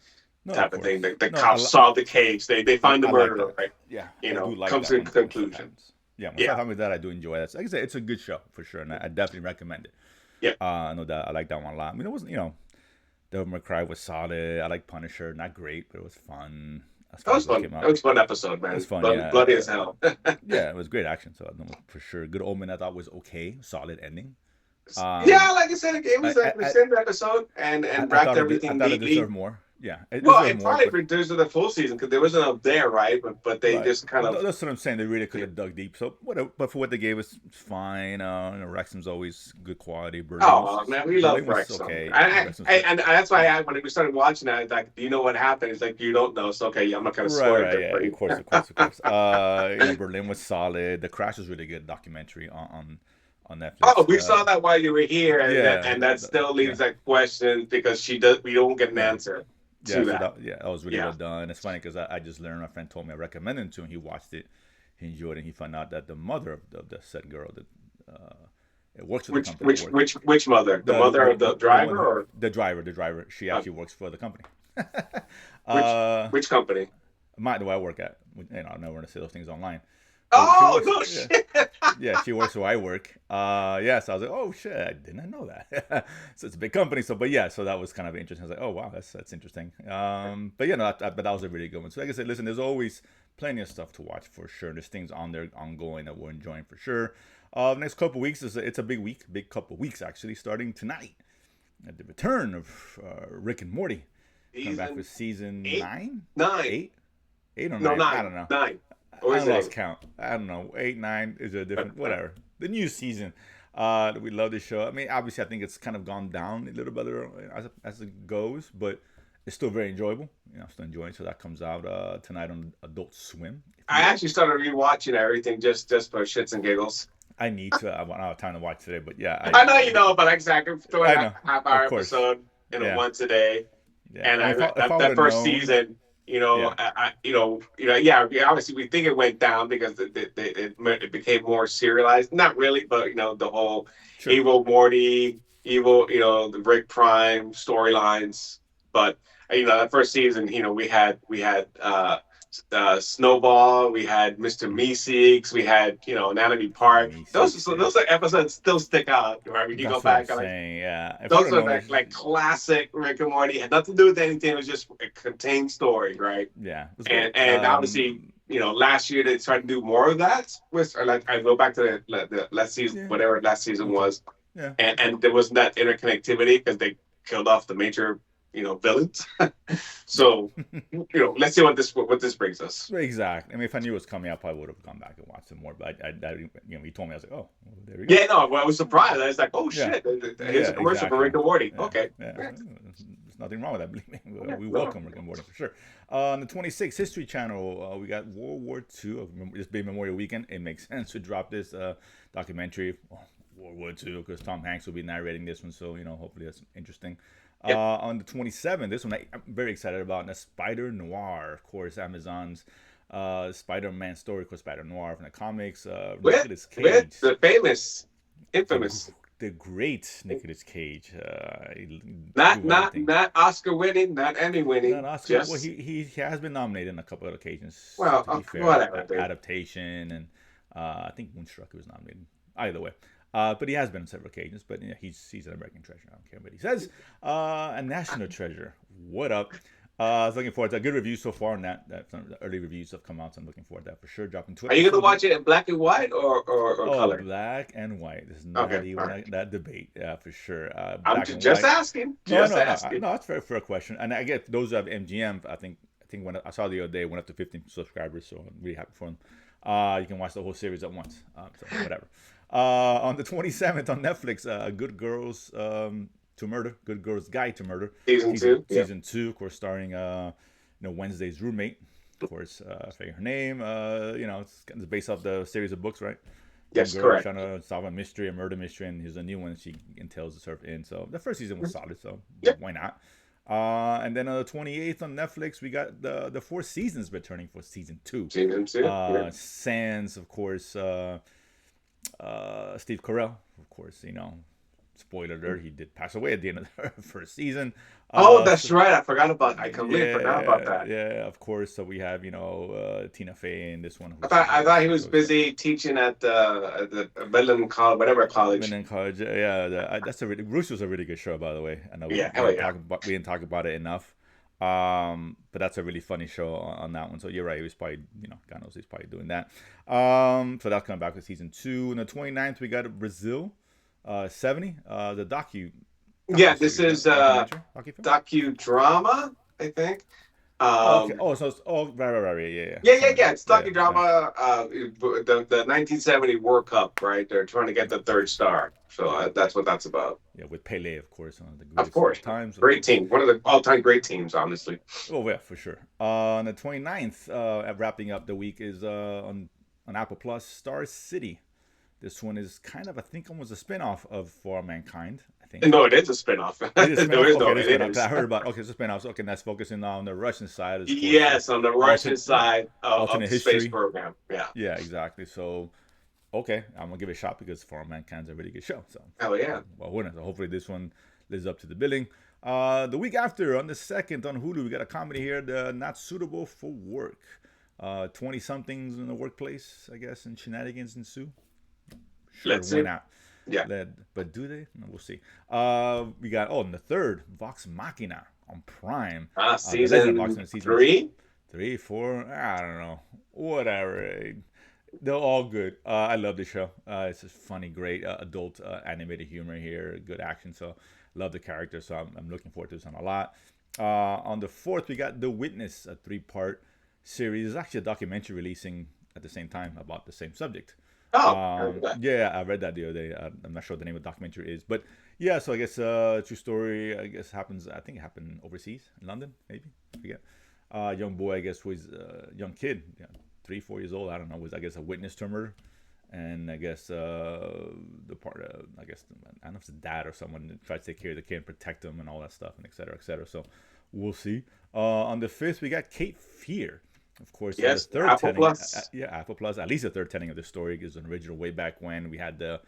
[SPEAKER 1] no, of
[SPEAKER 2] Type of thing.
[SPEAKER 1] course.
[SPEAKER 2] The
[SPEAKER 1] No,
[SPEAKER 2] cops solve the case. They find the
[SPEAKER 1] I like
[SPEAKER 2] murderer,
[SPEAKER 1] that.
[SPEAKER 2] right?
[SPEAKER 1] Yeah, I do like
[SPEAKER 2] Comes
[SPEAKER 1] that
[SPEAKER 2] to a
[SPEAKER 1] when stuff
[SPEAKER 2] conclusion.
[SPEAKER 1] happens. Yeah, when stuff
[SPEAKER 2] Yeah,
[SPEAKER 1] happens like that, I do enjoy that. Like I said, it's a good show for sure, and I definitely recommend it.
[SPEAKER 2] yeah.
[SPEAKER 1] I know that I like that one a lot. I mean, it wasn't, Devil May Cry was solid. I like Punisher, not great, but it was fun as
[SPEAKER 2] That
[SPEAKER 1] far
[SPEAKER 2] was
[SPEAKER 1] as it
[SPEAKER 2] fun.
[SPEAKER 1] came
[SPEAKER 2] That
[SPEAKER 1] out.
[SPEAKER 2] was a fun episode,
[SPEAKER 1] It was
[SPEAKER 2] man.
[SPEAKER 1] fun, yeah.
[SPEAKER 2] Bloody as hell.
[SPEAKER 1] Yeah, it was great action. So for sure, Good Omen I thought was okay, solid ending.
[SPEAKER 2] Yeah,
[SPEAKER 1] Um,
[SPEAKER 2] like I said, it was
[SPEAKER 1] I
[SPEAKER 2] like the same episode and
[SPEAKER 1] I
[SPEAKER 2] wrapped
[SPEAKER 1] thought I
[SPEAKER 2] everything
[SPEAKER 1] thought it
[SPEAKER 2] neatly.
[SPEAKER 1] deserved more. Yeah, it
[SPEAKER 2] Well,
[SPEAKER 1] deserved
[SPEAKER 2] it
[SPEAKER 1] more,
[SPEAKER 2] probably
[SPEAKER 1] but
[SPEAKER 2] produced the full season because there wasn't up there, right? But they
[SPEAKER 1] right.
[SPEAKER 2] just kind of.
[SPEAKER 1] That's what I'm saying. They really could have dug deep. So whatever. But for what they gave us, it's fine. Wrexham's always good quality.
[SPEAKER 2] Oh man, we love
[SPEAKER 1] Berlin was
[SPEAKER 2] Wrexham.
[SPEAKER 1] okay.
[SPEAKER 2] And,
[SPEAKER 1] Wrexham's
[SPEAKER 2] I,
[SPEAKER 1] good.
[SPEAKER 2] and that's why when we started watching that, like, do you know what happened? It's like you don't know. So okay, yeah, I'm not gonna
[SPEAKER 1] Right,
[SPEAKER 2] spoil
[SPEAKER 1] right,
[SPEAKER 2] it
[SPEAKER 1] yeah,
[SPEAKER 2] for
[SPEAKER 1] of
[SPEAKER 2] you.
[SPEAKER 1] course, of course, of course. Berlin was solid. The Crash was really good documentary on
[SPEAKER 2] Oh,
[SPEAKER 1] Netflix.
[SPEAKER 2] we saw that while you were here,
[SPEAKER 1] Yeah,
[SPEAKER 2] and that still
[SPEAKER 1] yeah,
[SPEAKER 2] leaves that question because we don't get an
[SPEAKER 1] yeah.
[SPEAKER 2] answer.
[SPEAKER 1] Yeah,
[SPEAKER 2] to
[SPEAKER 1] so
[SPEAKER 2] that.
[SPEAKER 1] that was really well
[SPEAKER 2] Yeah.
[SPEAKER 1] done. It's funny because I just learned. My friend told me I recommended it to him. He watched it, he enjoyed it. And he found out that the mother of the said girl that it works for the
[SPEAKER 2] Which
[SPEAKER 1] company at
[SPEAKER 2] which
[SPEAKER 1] work.
[SPEAKER 2] which which mother? The mother of the
[SPEAKER 1] The one
[SPEAKER 2] driver,
[SPEAKER 1] who
[SPEAKER 2] or
[SPEAKER 1] the driver. She
[SPEAKER 2] uh,
[SPEAKER 1] actually works for the company.
[SPEAKER 2] which
[SPEAKER 1] uh,
[SPEAKER 2] which company?
[SPEAKER 1] the way I work at. I never want to say those things online, but she
[SPEAKER 2] Oh
[SPEAKER 1] works.
[SPEAKER 2] no
[SPEAKER 1] Yeah,
[SPEAKER 2] shit!
[SPEAKER 1] yeah, she works where I work. Yeah, so I was like, oh shit, I didn't know that. So it's a big company. So, but yeah, so that was kind of interesting. I was like, oh wow, that's interesting. But yeah, no, but that was a really good one. So like I said, listen, there's always plenty of stuff to watch for sure. There's things on there ongoing that we're enjoying for sure. Next couple weeks it's a big week, big couple weeks actually, starting tonight. At the return of Rick and Morty, coming back with
[SPEAKER 2] Season
[SPEAKER 1] season
[SPEAKER 2] eight,
[SPEAKER 1] nine,
[SPEAKER 2] nine,
[SPEAKER 1] eight, eight or
[SPEAKER 2] no
[SPEAKER 1] nine. I
[SPEAKER 2] nine,
[SPEAKER 1] don't know.
[SPEAKER 2] nine. Or
[SPEAKER 1] I
[SPEAKER 2] is it
[SPEAKER 1] lost
[SPEAKER 2] eight?
[SPEAKER 1] count. I don't know. Eight, nine is a different whatever. The new season. We love the show. I mean, obviously, I think it's kind of gone down a little bit as it goes, but it's still very enjoyable. I'm still enjoying it. So that comes out tonight on Adult Swim, if you
[SPEAKER 2] I
[SPEAKER 1] will.
[SPEAKER 2] actually started rewatching everything just for shits and giggles.
[SPEAKER 1] I need to. I don't have time to watch today, but yeah,
[SPEAKER 2] I know you know, but I can throw in
[SPEAKER 1] I
[SPEAKER 2] a
[SPEAKER 1] know,
[SPEAKER 2] half
[SPEAKER 1] of
[SPEAKER 2] hour
[SPEAKER 1] course.
[SPEAKER 2] episode,
[SPEAKER 1] Yeah,
[SPEAKER 2] once a day.
[SPEAKER 1] yeah.
[SPEAKER 2] And
[SPEAKER 1] And if I would
[SPEAKER 2] that
[SPEAKER 1] have
[SPEAKER 2] first
[SPEAKER 1] known,
[SPEAKER 2] season,
[SPEAKER 1] yeah,
[SPEAKER 2] yeah, obviously we think it went down because it became more serialized. Not really, but the whole
[SPEAKER 1] sure.
[SPEAKER 2] evil Morty, evil, the Rick Prime storylines. But that first season, we had Snowball, we had Mr.
[SPEAKER 1] Mm.
[SPEAKER 2] Meeseeks, we had Anatomy
[SPEAKER 1] Mr.
[SPEAKER 2] Park.
[SPEAKER 1] Meeseeks, yeah.
[SPEAKER 2] Those are episodes still stick out. Right? When you go
[SPEAKER 1] That's what I'm
[SPEAKER 2] back and like
[SPEAKER 1] saying. Yeah, if I would
[SPEAKER 2] those
[SPEAKER 1] have
[SPEAKER 2] are
[SPEAKER 1] known,
[SPEAKER 2] like classic Rick and Morty. Had nothing to do with anything. It was just a contained story, right?
[SPEAKER 1] yeah, it was great.
[SPEAKER 2] And obviously, last year they tried to do more of that. With or like I go back to the last season,
[SPEAKER 1] Yeah,
[SPEAKER 2] whatever last season
[SPEAKER 1] okay,
[SPEAKER 2] was,
[SPEAKER 1] yeah.
[SPEAKER 2] and there wasn't that interconnectivity because they killed off the major villains. So let's see what this brings us.
[SPEAKER 1] Exactly. I mean, if I knew it was coming, I probably would have gone back and watched it more. But he told me, I was like, oh, well, there we go.
[SPEAKER 2] Yeah, no, well, I was surprised. I was like, oh
[SPEAKER 1] Yeah,
[SPEAKER 2] shit, here's
[SPEAKER 1] yeah,
[SPEAKER 2] a commercial for Rick
[SPEAKER 1] exactly.
[SPEAKER 2] and Morty.
[SPEAKER 1] Yeah,
[SPEAKER 2] Okay.
[SPEAKER 1] yeah.
[SPEAKER 2] Yeah,
[SPEAKER 1] There's nothing wrong with that. Believe me,
[SPEAKER 2] yeah,
[SPEAKER 1] we
[SPEAKER 2] no.
[SPEAKER 1] welcome Rick and Morty for sure. On the 26th History Channel, we got World War II. This being Memorial Weekend, it makes sense to drop this documentary. World War II, because Tom Hanks will be narrating this one, so hopefully that's interesting.
[SPEAKER 2] Yep.
[SPEAKER 1] On the 27th, this one I'm very excited about. And that's Spider Noir, of course, Amazon's Spider-Man story, of course, Spider Noir from the comics.
[SPEAKER 2] With
[SPEAKER 1] Nicolas
[SPEAKER 2] with
[SPEAKER 1] Cage,
[SPEAKER 2] the famous,
[SPEAKER 1] the
[SPEAKER 2] infamous,
[SPEAKER 1] the great Nicolas Cage,
[SPEAKER 2] not
[SPEAKER 1] do
[SPEAKER 2] not
[SPEAKER 1] everything.
[SPEAKER 2] not Oscar winning, not Emmy
[SPEAKER 1] Not
[SPEAKER 2] winning,
[SPEAKER 1] Oscar. Well,
[SPEAKER 2] just
[SPEAKER 1] he has been nominated on a couple of occasions.
[SPEAKER 2] well,
[SPEAKER 1] To be fair,
[SPEAKER 2] whatever, dude.
[SPEAKER 1] adaptation and I think Moonstruck was nominated. Either way, but he has been on several occasions. But he's an American treasure. I don't care what he says. A national treasure. What up? I was looking forward to a good review so far on that. Some of the early reviews have come out, so I'm looking forward to that for sure. Dropping two
[SPEAKER 2] Are you gonna
[SPEAKER 1] episodes.
[SPEAKER 2] watch it in black and white or
[SPEAKER 1] Oh,
[SPEAKER 2] color?
[SPEAKER 1] black and white. There's
[SPEAKER 2] Okay,
[SPEAKER 1] not
[SPEAKER 2] all
[SPEAKER 1] even
[SPEAKER 2] right.
[SPEAKER 1] that debate. Yeah, for sure.
[SPEAKER 2] I'm
[SPEAKER 1] Black and
[SPEAKER 2] just
[SPEAKER 1] white.
[SPEAKER 2] asking,
[SPEAKER 1] No,
[SPEAKER 2] just
[SPEAKER 1] no, no,
[SPEAKER 2] asking.
[SPEAKER 1] no. That's fair question. And I get those who have MGM. I think when I saw the other day, went up to 15 subscribers, so I'm really happy for them. You can watch the whole series at once. So whatever. On the 27th on Netflix, Good Girls to Murder, Good Girls Guide to Murder,
[SPEAKER 2] Season
[SPEAKER 1] season
[SPEAKER 2] two, yeah.
[SPEAKER 1] season two, of course, starring Wednesday's roommate. Of course, I forget her name. It's based off the series of books, right? Young
[SPEAKER 2] Yes,
[SPEAKER 1] girl
[SPEAKER 2] correct.
[SPEAKER 1] trying to solve a mystery, a murder mystery, and here's a new one she entails herself in. So the first season was solid, so
[SPEAKER 2] Yep.
[SPEAKER 1] why not? And then on the 28th on Netflix, we got the Four Seasons returning for season two.
[SPEAKER 2] Season two, yeah.
[SPEAKER 1] Sans, of course, Steve Carell, of course, spoiler alert, he did pass away at the end of the first season.
[SPEAKER 2] Oh, that's
[SPEAKER 1] So
[SPEAKER 2] right. I completely forgot about
[SPEAKER 1] yeah,
[SPEAKER 2] that.
[SPEAKER 1] yeah, of course. So we have, Tina Fey in this one,
[SPEAKER 2] I
[SPEAKER 1] who's
[SPEAKER 2] thought I thought he was
[SPEAKER 1] so excited.
[SPEAKER 2] busy teaching at the Midland College, whatever
[SPEAKER 1] Been
[SPEAKER 2] college.
[SPEAKER 1] in college, yeah. That's a really Russo's a really good show, by the way. I know
[SPEAKER 2] Yeah, hell yeah.
[SPEAKER 1] we didn't talk about it enough. But that's a really funny show on that one. So you're right. He was probably, God knows he's probably doing that. So that's coming back with season two. On the 29th, we got Brazil, 70, the
[SPEAKER 2] Yeah,
[SPEAKER 1] docu
[SPEAKER 2] this
[SPEAKER 1] series,
[SPEAKER 2] is
[SPEAKER 1] documentary, docu film.
[SPEAKER 2] docudrama, I think.
[SPEAKER 1] Oh, okay.
[SPEAKER 2] Um,
[SPEAKER 1] Oh, so right, yeah, yeah.
[SPEAKER 2] yeah, yeah,
[SPEAKER 1] Something like
[SPEAKER 2] yeah.
[SPEAKER 1] that.
[SPEAKER 2] It's
[SPEAKER 1] Yeah, yeah.
[SPEAKER 2] docudrama. The 1970 World Cup, right? They're trying to get the third star, so that's what that's about.
[SPEAKER 1] Yeah, with Pele, of course, one of the
[SPEAKER 2] Of
[SPEAKER 1] greatest of all
[SPEAKER 2] course,
[SPEAKER 1] times, of
[SPEAKER 2] great
[SPEAKER 1] course.
[SPEAKER 2] team, one of the all-time great teams, honestly.
[SPEAKER 1] Oh, yeah, for sure. On the 29th, wrapping up the week is on Apple Plus, Star City. This one is kind of, I think, almost a spin off of For All Mankind. I think.
[SPEAKER 2] No, it is a spinoff.
[SPEAKER 1] Is it a
[SPEAKER 2] There
[SPEAKER 1] spinoff?
[SPEAKER 2] is
[SPEAKER 1] Okay,
[SPEAKER 2] no,
[SPEAKER 1] it is
[SPEAKER 2] it
[SPEAKER 1] spinoff. 'Cause I
[SPEAKER 2] is.
[SPEAKER 1] heard about okay, it's a spinoff. So, okay, that's focusing on the Russian side, of course.
[SPEAKER 2] Yes, on the Russian
[SPEAKER 1] Alternate, yeah,
[SPEAKER 2] side of
[SPEAKER 1] alternate
[SPEAKER 2] the space
[SPEAKER 1] history.
[SPEAKER 2] program. Yeah.
[SPEAKER 1] Yeah, exactly. So okay, I'm gonna give it a shot because For All Mankind's a really good show. So,
[SPEAKER 2] Hell yeah.
[SPEAKER 1] well, who knows? So hopefully this one lives up to the billing. The week after, on the second on Hulu, we got a comedy here, the Not Suitable for Work. 20 somethings in the workplace, I guess, and shenanigans ensue. Sure,
[SPEAKER 2] Let's
[SPEAKER 1] why
[SPEAKER 2] see.
[SPEAKER 1] not?
[SPEAKER 2] Yeah.
[SPEAKER 1] But do they? No, we'll see. We got on the third, Vox Machina on Prime. The Legend of Vox
[SPEAKER 2] Season
[SPEAKER 1] Machina season
[SPEAKER 2] 3.
[SPEAKER 1] 3, 4. I don't know. Whatever. They're all good. I love the show. It's just funny, great adult animated humor here, good action. So love the character. So I'm looking forward to this one a lot. On the fourth, we got The Witness, a 3-part series. It's actually a documentary releasing at the same time about the same subject.
[SPEAKER 2] Oh, okay.
[SPEAKER 1] Yeah, I read that the other day. I'm not sure what the name of the documentary is, but yeah. So I guess true story. I guess happens. I think it happened overseas in London, maybe. I forget. Young boy, I guess, was young kid, 3, 4 years old. I don't know. Was I guess a witness to a murder, and I guess the part. I guess I don't know if it's a dad or someone that tries to take care of the kid and protect him and all that stuff and et cetera, et cetera. So we'll see. On the fifth, we got Kate Fear. Of course, the
[SPEAKER 2] Yes,
[SPEAKER 1] third
[SPEAKER 2] Apple
[SPEAKER 1] telling,
[SPEAKER 2] Plus
[SPEAKER 1] yeah, Apple Plus, at least the third telling of the story is an original way back when we had of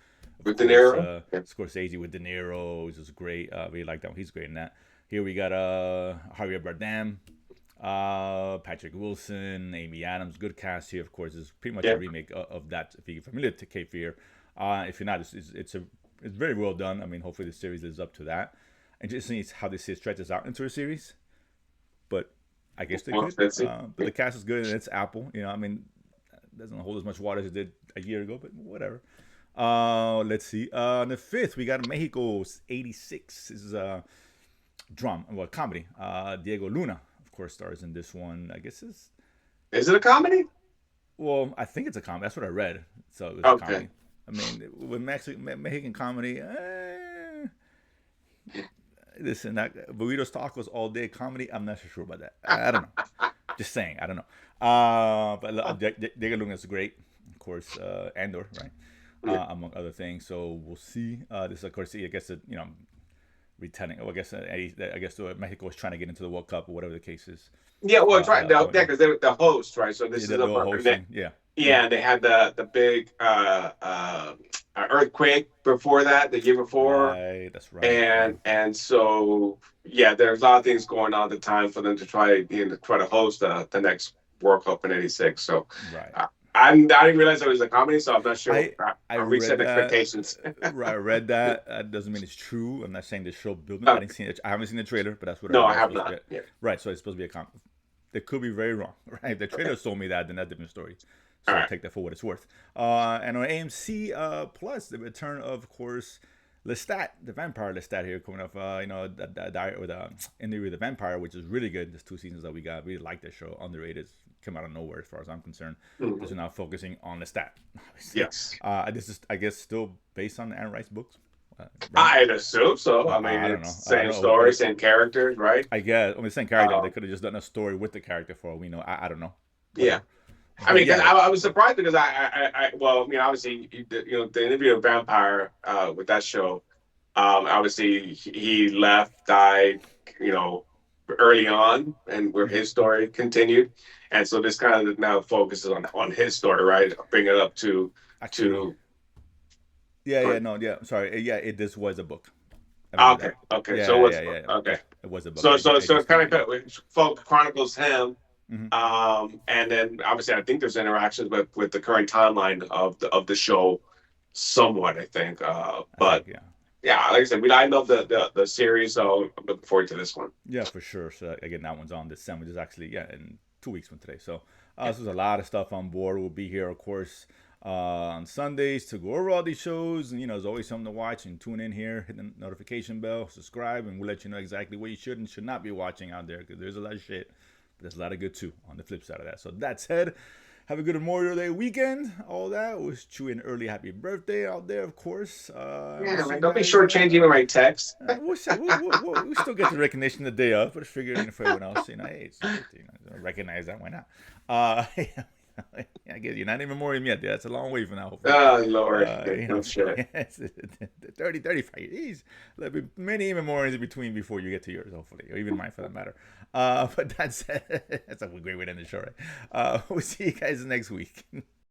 [SPEAKER 2] with De
[SPEAKER 1] course,
[SPEAKER 2] Niro. Yeah.
[SPEAKER 1] Scorsese with De Niro, which was great. Really like that one. He's great in that. Here we got Javier Bardem, Patrick Wilson, Amy Adams. Good cast here, of course. It's pretty much a
[SPEAKER 2] Yeah.
[SPEAKER 1] remake of that. If you're familiar to Cape Fear, if you're not, it's very well done. I mean, hopefully the series lives up to that. And just seeing how this stretches out into a series, but I guess they
[SPEAKER 2] More
[SPEAKER 1] could.
[SPEAKER 2] expensive.
[SPEAKER 1] But the cast is good, and it's Apple. I mean, it doesn't hold as much water as it did a year ago, but whatever. Let's see. On the fifth, we got Mexico's 86. This is a comedy. Diego Luna, of course, stars in this one. I guess it's
[SPEAKER 2] Is it a comedy?
[SPEAKER 1] well, I think it's a comedy. That's what I read. So it was a
[SPEAKER 2] Okay.
[SPEAKER 1] comedy. I mean, with Mexican comedy, listen, burritos, tacos all day comedy. I'm not so sure about that. I don't know. Just saying, I don't know. But Diego Luna is great, of course. Andor, right?
[SPEAKER 2] Yeah.
[SPEAKER 1] Among other things. So we'll see. This, of course, I guess retelling. Oh, I guess Mexico is trying to get into the World Cup or whatever the case is.
[SPEAKER 2] Yeah, well, it's right. Yeah,
[SPEAKER 1] Going on.
[SPEAKER 2] because they're the host, right? So this
[SPEAKER 1] Yeah,
[SPEAKER 2] is
[SPEAKER 1] they're
[SPEAKER 2] a
[SPEAKER 1] all hosting. Yeah.
[SPEAKER 2] yeah, and they had the big earthquake before that, the year before,
[SPEAKER 1] Right. That's right. Yeah.
[SPEAKER 2] and so yeah, there's a lot of things going on at the time for them to try to host the next World Cup in '86. So
[SPEAKER 1] Right.
[SPEAKER 2] I didn't realize it was a comedy, so I'm not sure.
[SPEAKER 1] I
[SPEAKER 2] I
[SPEAKER 1] read
[SPEAKER 2] reset
[SPEAKER 1] that.
[SPEAKER 2] expectations.
[SPEAKER 1] I read that. That doesn't mean it's true. I'm not saying the show building. I
[SPEAKER 2] Uh,
[SPEAKER 1] didn't see it. I haven't seen the trailer, but that's what I
[SPEAKER 2] no,
[SPEAKER 1] heard.
[SPEAKER 2] I
[SPEAKER 1] It was
[SPEAKER 2] have
[SPEAKER 1] supposed to be
[SPEAKER 2] not. Yeah.
[SPEAKER 1] right. So it's supposed to be a comedy. They could be very wrong. Right. If the
[SPEAKER 2] Okay.
[SPEAKER 1] trailer told me that, then that's a different story.
[SPEAKER 2] All
[SPEAKER 1] So
[SPEAKER 2] right.
[SPEAKER 1] take that for what it's worth. And on AMC Plus, the return of course Lestat, the vampire Lestat here coming up. The interview with the vampire, which is really good. There's 2 seasons that we got. Really like this show. Underrated. Came out of nowhere as far as I'm concerned. Because
[SPEAKER 2] Mhm.
[SPEAKER 1] we're now focusing on Lestat. Obviously.
[SPEAKER 2] Yes.
[SPEAKER 1] This is, I guess, still based on Anne Rice books, right?
[SPEAKER 2] I'd assume so. I mean,
[SPEAKER 1] I don't know.
[SPEAKER 2] it's
[SPEAKER 1] I don't
[SPEAKER 2] same
[SPEAKER 1] know.
[SPEAKER 2] story, same characters, right?
[SPEAKER 1] I guess I'm the same character, but they
[SPEAKER 2] Um,
[SPEAKER 1] could have just done a story with the character for all we know. I don't know.
[SPEAKER 2] yeah.
[SPEAKER 1] Whatever.
[SPEAKER 2] I
[SPEAKER 1] But
[SPEAKER 2] mean, because
[SPEAKER 1] yeah,
[SPEAKER 2] I was surprised because well, I mean, obviously, the interview of Vampire with that show, obviously he left, died, you know, early on, and where
[SPEAKER 1] mhm.
[SPEAKER 2] his story continued, and so this kind of now focuses on his story, right? Bring it up
[SPEAKER 1] Actually,
[SPEAKER 2] to.
[SPEAKER 1] yeah, no, yeah. Sorry, yeah. This was a book. I remember
[SPEAKER 2] Okay,
[SPEAKER 1] that.
[SPEAKER 2] okay, so
[SPEAKER 1] Yeah,
[SPEAKER 2] what's
[SPEAKER 1] yeah, yeah, yeah.
[SPEAKER 2] okay?
[SPEAKER 1] It was a book.
[SPEAKER 2] So so
[SPEAKER 1] I
[SPEAKER 2] so it
[SPEAKER 1] just
[SPEAKER 2] kind
[SPEAKER 1] didn't. Yeah.
[SPEAKER 2] of folk chronicles him.
[SPEAKER 1] Hmm.
[SPEAKER 2] And then obviously I think there's interactions with the current timeline of the show somewhat, I think.
[SPEAKER 1] I think
[SPEAKER 2] But
[SPEAKER 1] yeah,
[SPEAKER 2] yeah, like I said, I love the series, so I'm looking forward to this one.
[SPEAKER 1] yeah, for sure. So again, that one's on December. Which is actually in 2 weeks from today. So
[SPEAKER 2] Yeah.
[SPEAKER 1] so there's a lot of stuff on board. We'll be here, of course, on Sundays to go over all these shows. And there's always something to watch. And tune in here, hit the notification bell, subscribe, and we'll let you know exactly what you should and should not be watching out there because there's a lot of shit. But there's a lot of good too on the flip side of that. So that said, have a good Memorial Day weekend. All that. Wish you an early happy birthday out there, of course. We'll
[SPEAKER 2] Yeah,
[SPEAKER 1] see
[SPEAKER 2] man,
[SPEAKER 1] you
[SPEAKER 2] don't be
[SPEAKER 1] guys.
[SPEAKER 2] shortchanging me my text.
[SPEAKER 1] We'll see. We still get the recognition the day of, but figuring for everyone else, hey, it's your birthday, recognize that. Why not? I guess you're not in memoriam yet. That's a long way from now, hopefully.
[SPEAKER 2] Oh Lord,
[SPEAKER 1] You
[SPEAKER 2] no
[SPEAKER 1] know,
[SPEAKER 2] shit.
[SPEAKER 1] yes, 30, 35 years. There'll be many memoriams in between before you get to yours, hopefully, or even mine for that matter. But that's a great way to end the show, right? We'll see you guys next week.